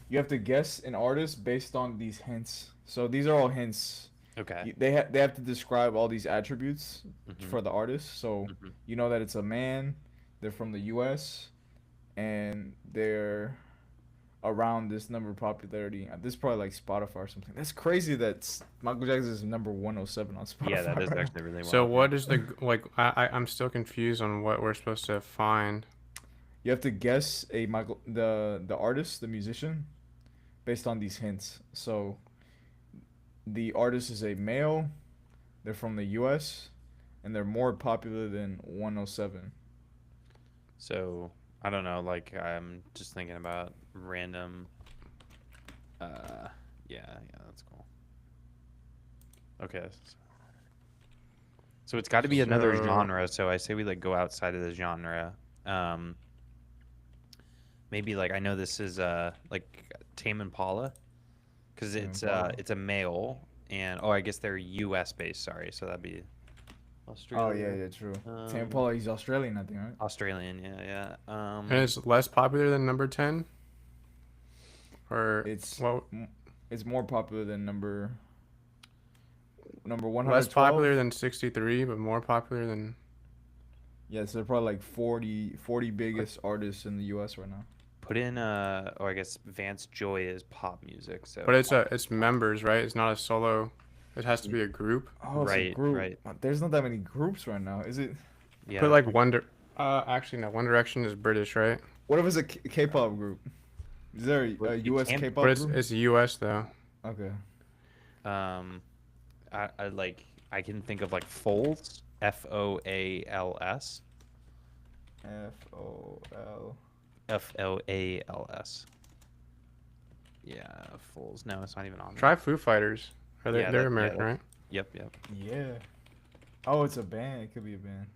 You have to guess an artist based on these hints. So these are all hints. Okay. They have to describe all these attributes Mhm. for the artist. So Mhm. you know that it's a man, they're from the US, and they're around this number of popularity. This is probably like Spotify or something. That's crazy that Michael Jackson is number 107 on Spotify. Yeah, that is right now. actually really wild. So yeah. what is I'm still confused on what we're supposed to find. You have to guess the artist, the musician, based on these hints. So the artist is a male, they're from the US, and they're more popular than 107. So I don't know. Like I'm just thinking about random. Yeah, that's cool. Okay. So it's got to be another So- genre. So I say we like go outside of the genre. Maybe like I know this is like Tame Impala, because Tame it's Impala. it's a male, and I guess they're U.S. based. Sorry, so that'd be Australia. Oh yeah, true. Um, Tame Impala, he's Australian, I think, right? Australian, yeah. And it's less popular than number 10? Or It's well, it's more popular than number less 112. popular than 63, but more popular than. Yeah, so they're probably like 40 biggest artists in the U.S. right now. Put in I guess Vance Joy is pop music. So But it's members, right? It's not a solo. It has to be a group. Oh, it's a Right, group. right. There's not that many groups right now, is it? yeah. Put like actually no, One Direction is British, right? What if it's a K-pop group? Is there a But it U.S. can't- K-pop But it's group? it's US though. Okay. I like I can think of like Foals, Foals, F-O-L. Foals. Yeah, Foals. No, it's not even on there. Try Foo Fighters. Are they? Yeah, They're that- yeah, American, that- right? Yep. Yeah. Oh, it's a band. It could be a band.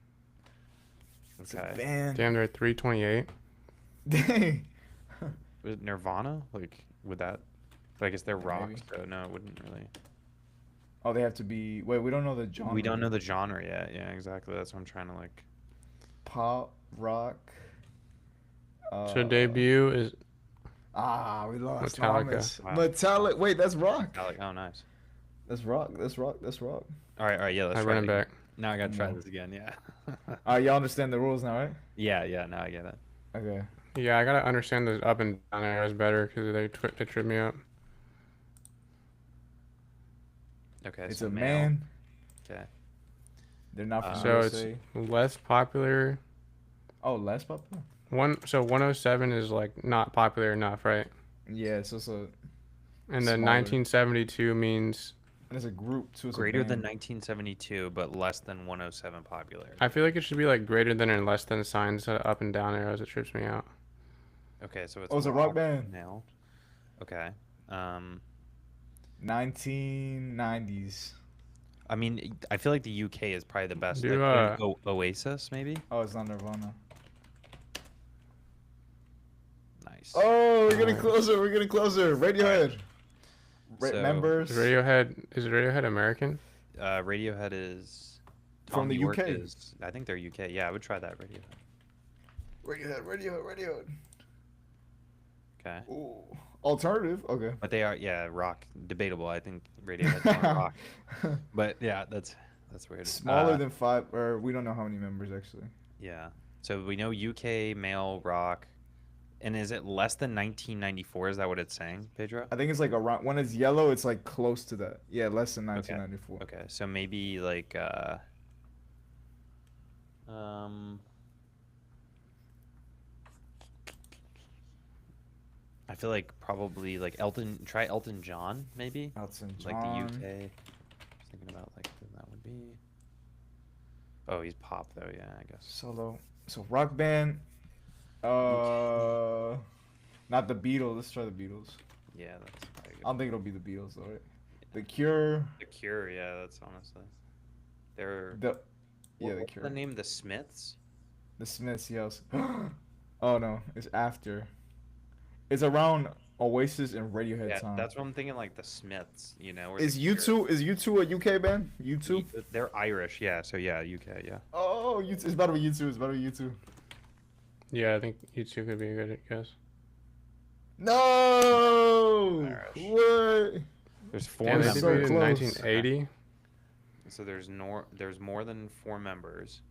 It's a Okay. band. Damn, they're at 328. Dang. Was it Nirvana? Like, would that? But I guess they're rock, Maybe. so no, it wouldn't really. Oh, they have to be. Wait, we don't know the genre. We don't know the genre yet. Yeah, exactly. That's what I'm trying to like. Pop, rock. So debut is We lost. Metallica. Wow. Metallica. Wait, that's rock. Like, oh, nice. That's rock. That's rock. That's rock. All right. Yeah, let's I try run it again. back. Now I gotta try No. this again. Yeah. Y'all understand the rules now, right? yeah. Now I get it. Okay. Yeah, I gotta understand the up and down arrows better because they trip me up. Okay. It's so a male. man. Okay. They're not from So it's USA. less popular. Oh, less popular. 107 is like not popular enough, right? Yeah, so it's a And then Smaller. 1972 means and it's a group too. It's a Greater than band. 1972, but less than 107 popularity. I feel like it should be like greater than and less than signs up and down arrows. It trips me out. Okay, so it's Oh, it's a rock band. now. Okay. 1990s. I mean, I feel like the UK is probably the best. Do, Like, Oasis, maybe. Oh, it's not Nirvana. Nice. Oh, we're getting Nice. closer. We're getting closer. Radiohead. So- Members Is Radiohead American? Radiohead is from Tom the York UK. Is, I think they're UK. Yeah, I would try that Radiohead. Radiohead. Okay. Ooh. Alternative. Okay. But they are, yeah, rock. Debatable. I think Radiohead's more rock. But yeah, that's weird. Smaller than 5, or we don't know how many members actually. Yeah. So we know UK male rock. And is it less than 1994? Is that what it's saying, Pedro? I think it's like around when it's yellow, it's like close to that. Yeah, less than Okay. 1994. Okay, so maybe like I feel like probably like try Elton John maybe? Elton John. Like the UK. Just thinking about like who that would be. Oh, he's pop though, yeah, I guess. Solo. So rock band. Not the Beatles. Let's try the Beatles. Yeah, that's probably I good. don't think it'll be the Beatles though, right? The Cure. The Cure, yeah, that's honestly. They're The yeah, the what's Cure. the name? The Smiths? The Smiths, yes. Oh no, it's after. It's around Oasis and Radiohead Yeah, time. that's what I'm thinking, like the Smiths, you know. or Is the Cure. U2 a UK band? U2? They're Irish, yeah. So yeah, UK, yeah. Oh, U2. It's about to be U2. It's about to be U2. Yeah, I think you two could be a good guess. No! Irish. What? There's four Damn, they members. members. So debuted in close. 1980. So there's more than 4 members.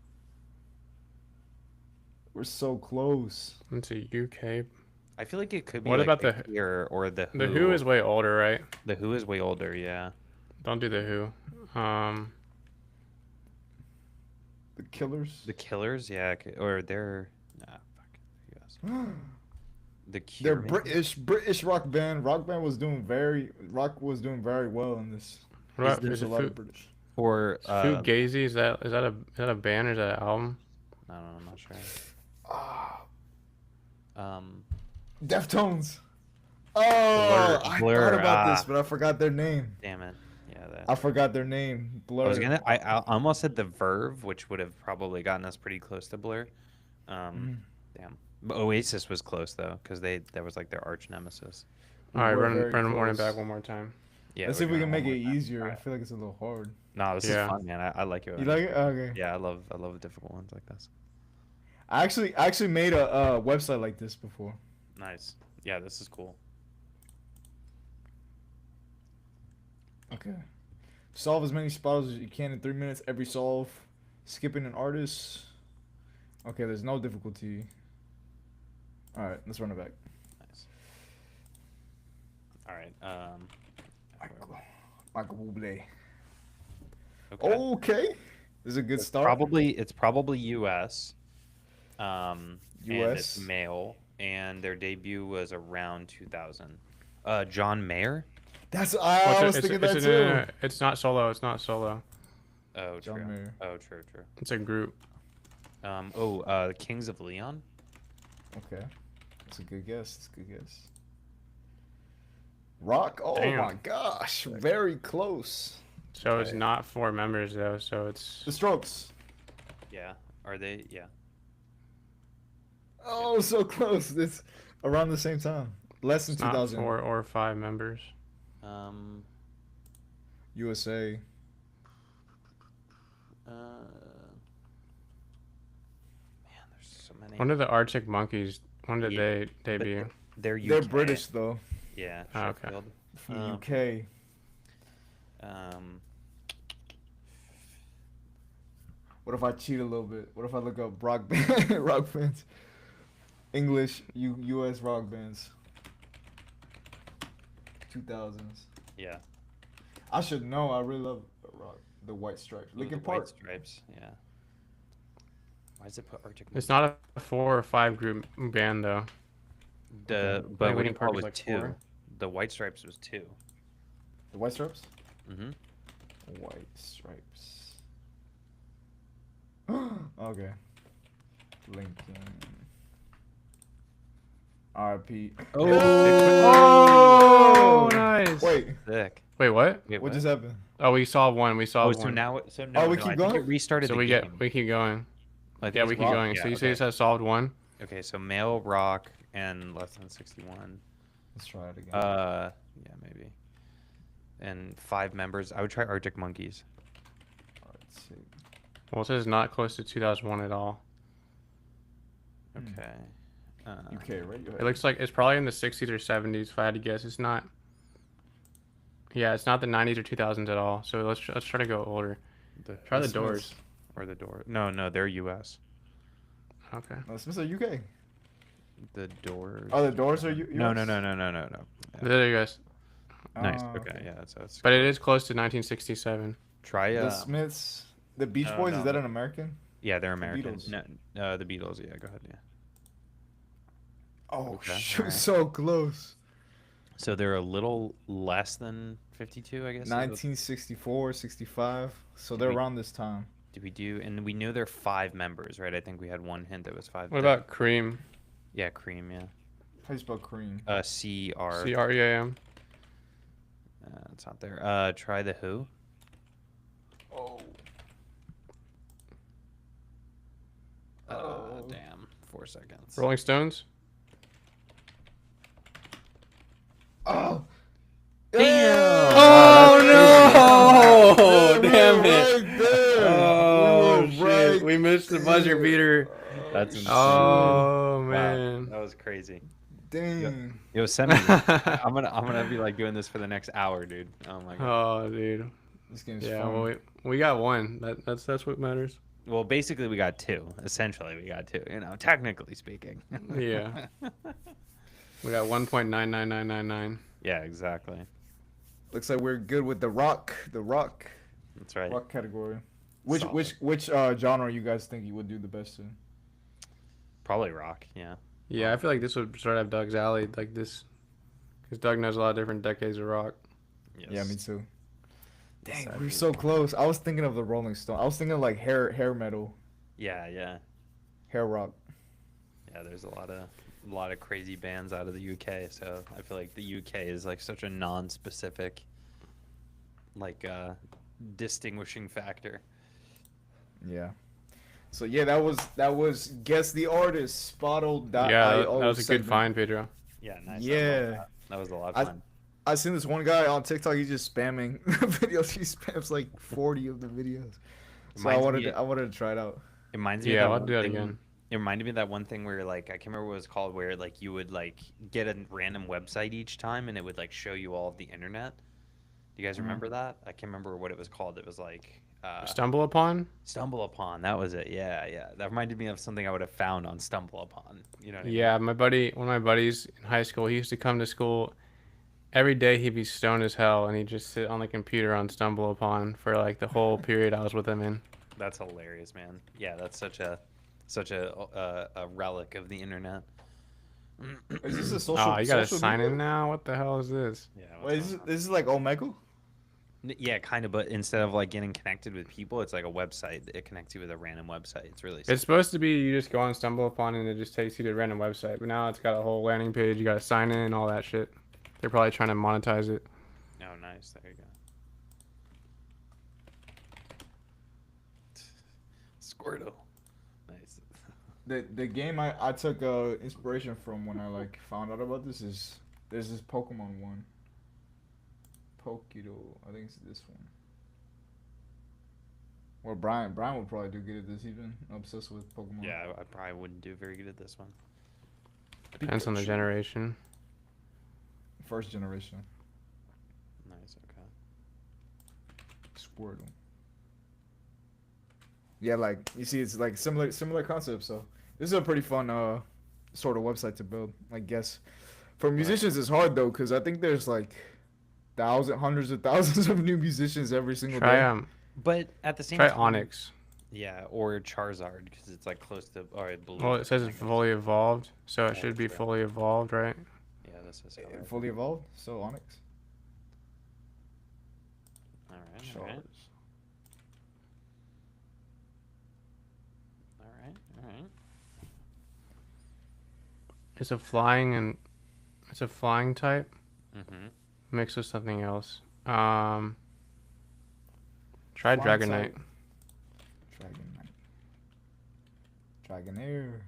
We're so close. Into UK. I feel like it could be What like about the the- Cure or the Who. The Who is way older, right? The Who is way older, yeah. Don't do the Who. The Killers. The Killers, yeah, or they're fuck. Yes. The They're Cure. maybe? British rock band. Rock was doing very well in this. What about, There's is a it lot Fu, of British. Or Fugazi? Is that a band or is that an album? I don't know, I'm not sure. Deftones. Oh, I Blur, thought about this, ah. but I forgot their name. Damn it. Yeah, that. I forgot their name. Blur. I almost said the Verve, which would have probably gotten us pretty close to Blur. Damn. But Oasis was close though, because that was like their arch nemesis. All right, were run very Morning close. back one more time. Yeah. Let's see if we can make it easier. I feel like it's a little hard. No, this Yeah. is fun, man. I like it. You like it? Okay. Yeah, I love difficult ones like this. I actually made a website like this before. Nice. Yeah, this is cool. Okay. Solve as many spells as you can in 3 minutes. Every solve. Skipping an artist. Okay, there's no difficulty. Alright, let's run it back. Nice. All right. Michael Bublé. Okay. Okay. This is a good start. It's probably U.S. And it's US. male, and their debut was around 2000. John Mayer. That's I What's was it- thinking it's, that it's, too. no, it's not solo. It's not solo. Oh, John true. Mayer. Oh, true. It's a group. Kings of Leon. Okay. That's a good guess. That's a good guess. Rock? Oh Damn. my gosh. Very close. So it's Okay. not 4 members though. So it's The Strokes. Yeah. Are they? Yeah. Oh, so close. It's around the same time. Less than it's not 2000. 4 or 5 members. USA. Man, there's so many. When did the Arctic Monkeys? When did Yeah, they debut? They're UK. They're British though. Yeah. Oh, okay. Sheffield. From the Um, UK. What if I cheat a little bit? What if I look up rock rock bands? English US rock bands. 2000s. Yeah. I should know. I really love rock. The White Stripes. Ooh, Linkin the White Park. Stripes. Yeah. Why does it put Arctic? It's not a 4 or 5 group band though. The think but Linkin Linkin Park Park is was like 2. 4. The White Stripes was 2. The White Stripes. Mm-hmm. White Stripes. Okay. Lincoln. R.I.P. Oh, nice. Wait, Sick. Wait, what? Wait, what just happened? Oh, we solved one. We Oh, solved so one. now no, Oh, we no, keep I think going? it restarted So the we game. keep going. I think Yeah, it's we keep rock. going. Yeah, So you okay. say it solved one. Okay, so male rock and less than 61. Let's try it again. Yeah, maybe. And 5 members. I would try Arctic Monkeys. Alright, sick. Well, it says not close to 2001 at all. Okay. UK, right? It looks like it's probably in the 60s or 70s. If I had to guess, it's not. Yeah, it's not the 90s or 2000s at all. So let's try to go older. Try the Smiths. Doors. Or the Doors. No, they're U.S. Okay. No, Smiths are UK. The Doors. Oh, the Doors are US? No. Yeah. There you guys. Nice. Oh, Okay. Yeah. That's. But it is close to 1967. Try The Smiths. The Beach No, Boys, no. is that an American? Yeah, they're American. Beatles. No, the Beatles. Yeah, go ahead. Yeah. Oh, Okay, shoot, alright. so close. So they're a little less than 52, I guess. is what- 1964, 65. So they're we- around this time. Did we do? And we knew they're 5 members, right? I think we had one hint that was 5. What about Cream? Yeah, Cream. Yeah. How do you spell cream? C-R. CREAM. It's not there. Try the Who. Oh. Damn. 4 seconds. Rolling Stones. Oh. Damn! Oh, no! Damn it. Right there. Oh, We were right shit. We missed the buzzer there. beater. That's insane. Oh, Wow, man. that was crazy. Dang. Yo, send me. I'm gonna be like doing this for the next hour, dude. Oh my god. Oh, dude. This game's Yeah, fun. well, we got one. That's what matters. Well, basically we got 2. Essentially, we got 2. You know, technically speaking. Yeah. We got 1.99999. Yeah, exactly. Looks like we're good with the rock. The rock. That's right. Rock category. Which Solid. which genre you guys think you would do the best in? Probably rock. Yeah. Yeah, I feel like this would sort of Doug's alley, like this, because Doug knows a lot of different decades of rock. Yes. Yeah, me too. Yes, Dang, I we're do. so close. I was thinking of the Rolling Stone. I was thinking like hair metal, Yeah, yeah. hair rock. Yeah, there's a lot of crazy bands out of the UK. So I feel like the UK is like such a non-specific, like distinguishing factor. Yeah. So yeah, that was guess the artist spottle.io Yeah, that was a good segment. find, Pedro. Yeah, nice. I love Yeah. that. That was a lot I- of fun. I seen this one guy on TikTok. He's just spamming videos. He spams like 40 of the videos. So I wanted to try it out. It reminds me Yeah, of that I'll one do that thing- again. It reminded me of that one thing where like I can't remember what it was called, where like you would like get a random website each time and it would like show you all of the internet. Do you guys remember that? I can't remember what it was called. It was like Stumble upon? Stumble Upon. That was it. Yeah, yeah. That reminded me of something I would have found on Stumble Upon. You know what I mean? Yeah, one of my buddies in high school, he used to come to school every day. He'd be stoned as hell, and he'd just sit on the computer on Stumble Upon for like the whole period I was with him in. That's hilarious, man. Yeah, that's such a relic of the internet. Is this a social? Oh, you gotta social sign media? in now? What the hell is this? Yeah. Wait, this is like Omegle? Yeah, kind of, but instead of like getting connected with people, it's like a website. It connects you with a random website. It's really It's supposed to be you just go on Stumble Upon and it just takes you to a random website, but now it's got a whole landing page. You gotta sign in, all that shit. They're probably trying to monetize it. Oh, nice. There you go. Squirtle. Nice. The game I took inspiration from when I like found out about this is there's this Pokemon one. Pokido, I think it's this one. Or Brian would probably do good at this even. Obsessed with Pokemon. Yeah, I probably wouldn't do very good at this one. Depends on the Pikachu. generation. First generation. Nice. Okay. Squirtle. Yeah, like you see, it's like similar concept. So this is a pretty fun sort of website to build. I guess for musicians it's hard though, because I think there's like hundreds of thousands of new musicians every single Try day. But at the same try time, Onyx. Yeah, or Charizard because it's like close to. Or I believe. Well, it says it's fully evolved, so it Yeah, should be true. fully evolved, right? Yeah, this is. All right. Fully evolved. So Onyx. All right. Charizard. All right. All right. It's a flying type Mm-hmm. mixed with something else. Try Flying Dragonite. type. Dragonair.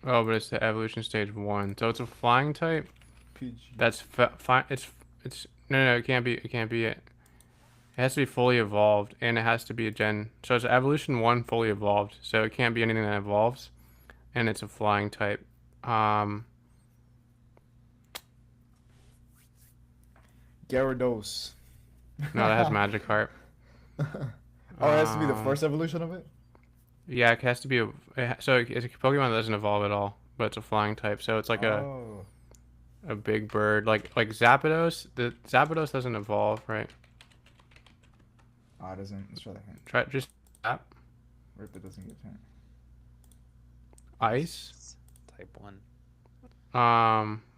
Oh, but it's the evolution stage 1, so it's a flying type. PG. That's fine. It's no, it can't be. It can't be it. It has to be fully evolved, and it has to be a gen. So it's evolution 1 fully evolved. So it can't be anything that evolves, and it's a flying type. Gyarados. No, that has Magikarp. Oh, it has to be the Um, first evolution of it? Yeah, it has to be so it's a Pokemon that doesn't evolve at all, but it's a flying type. So it's like Oh. a big bird, like Zapdos. The Zapdos doesn't evolve, right? Oh, it doesn't. Let's try that hint. Try just Zap. Rip that doesn't get hint. Type Ice. 1.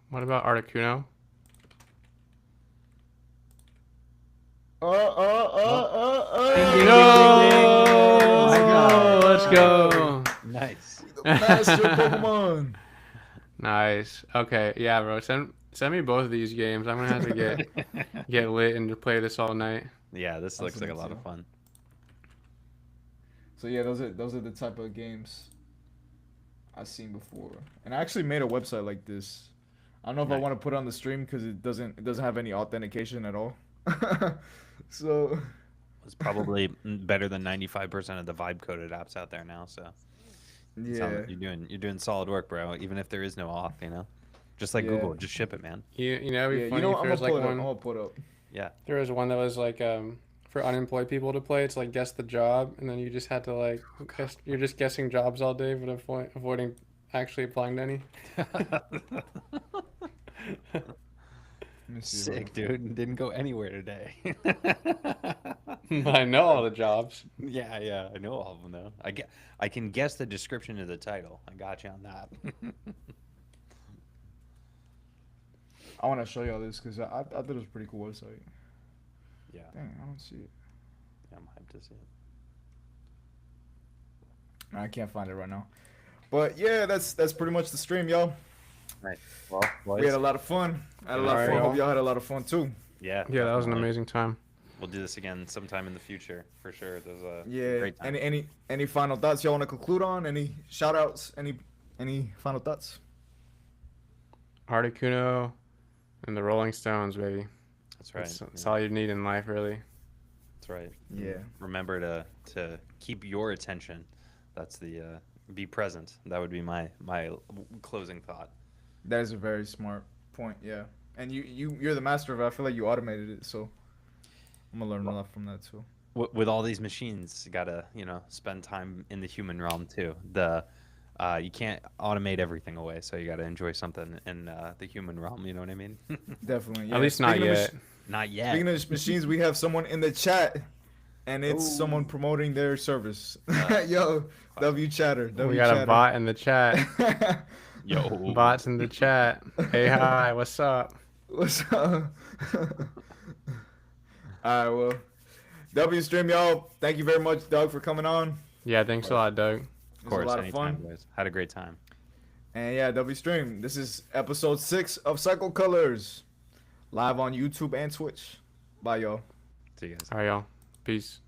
What about Articuno? No! My God, let's go. Nice. The master Pokemon. Nice. Okay, yeah, bro. Send me both of these games. I'm gonna have to get lit and just play this all night. Yeah, this I'll looks send like a it lot to of you. fun. So yeah, those are the type of games I've seen before. And I actually made a website like this. I don't know if I Nice. want to put it on the stream because it doesn't have any authentication at all. So It's probably better than 95% of the vibe coded apps out there now. So it sounds yeah, like you're doing solid work, bro. Even if there is no auth, just like Yeah. Google, just ship it, man. You know, it'd be yeah. funny You know, if I'm there gonna was like pull it up. I'm one. gonna pull it up. Yeah. There was one that was like for unemployed people to play. It's like guess the job, and then you just had to like you're just guessing jobs all day, but avoiding actually applying to any. Let me see if I Sick, can- dude. Didn't go anywhere today. I know all the jobs. Yeah, I know all of them though. I can guess the description of the title. I got you on that. I want to show y'all this because I thought it was a pretty cool website. Yeah, Dang, I don't see it. I'm hyped to see it. I can't find it right now. But yeah, that's pretty much the stream, y'all. Right. Well, We had a lot of fun. I had a lot of Alright, fun. y'all. Hope y'all had a lot of fun too. yeah. Yeah, that was an definitely. amazing time. We'll do this again sometime in the future for sure. It was a Yeah. great time. Any final thoughts y'all want to conclude on? Any shout outs? Any final thoughts? Articuno and the Rolling Stones, baby. That's right. That's all you need in life, really. That's right. Yeah. Remember to keep your attention. That's the be present. That would be my closing thought. That is a very smart point. Yeah. And you're the master of it. I feel like you automated it, so I'm gonna learn a lot from that too. With all these machines, you gotta spend time in the human realm too. You can't automate everything away, so you gotta enjoy something in the human realm. You know what I mean? Definitely. Yeah. At least not Speaking of yet. Not yet. Speaking of machines, we have someone in the chat, and it's someone promoting their service. Yo, W Chatter. W We got Chatter. a bot in the chat. Yo, Bots in the chat. Hey, hi, what's up? What's up? All right, well, W Stream, y'all. Thank you very much, Doug, for coming on. Yeah, thanks a lot, Doug. It of was course, a lot of anytime, fun. boys. Had a great time. And yeah, W Stream, this is episode 6 of Cycle Colors, live on YouTube and Twitch. Bye, y'all. See you guys. All right, y'all. Peace.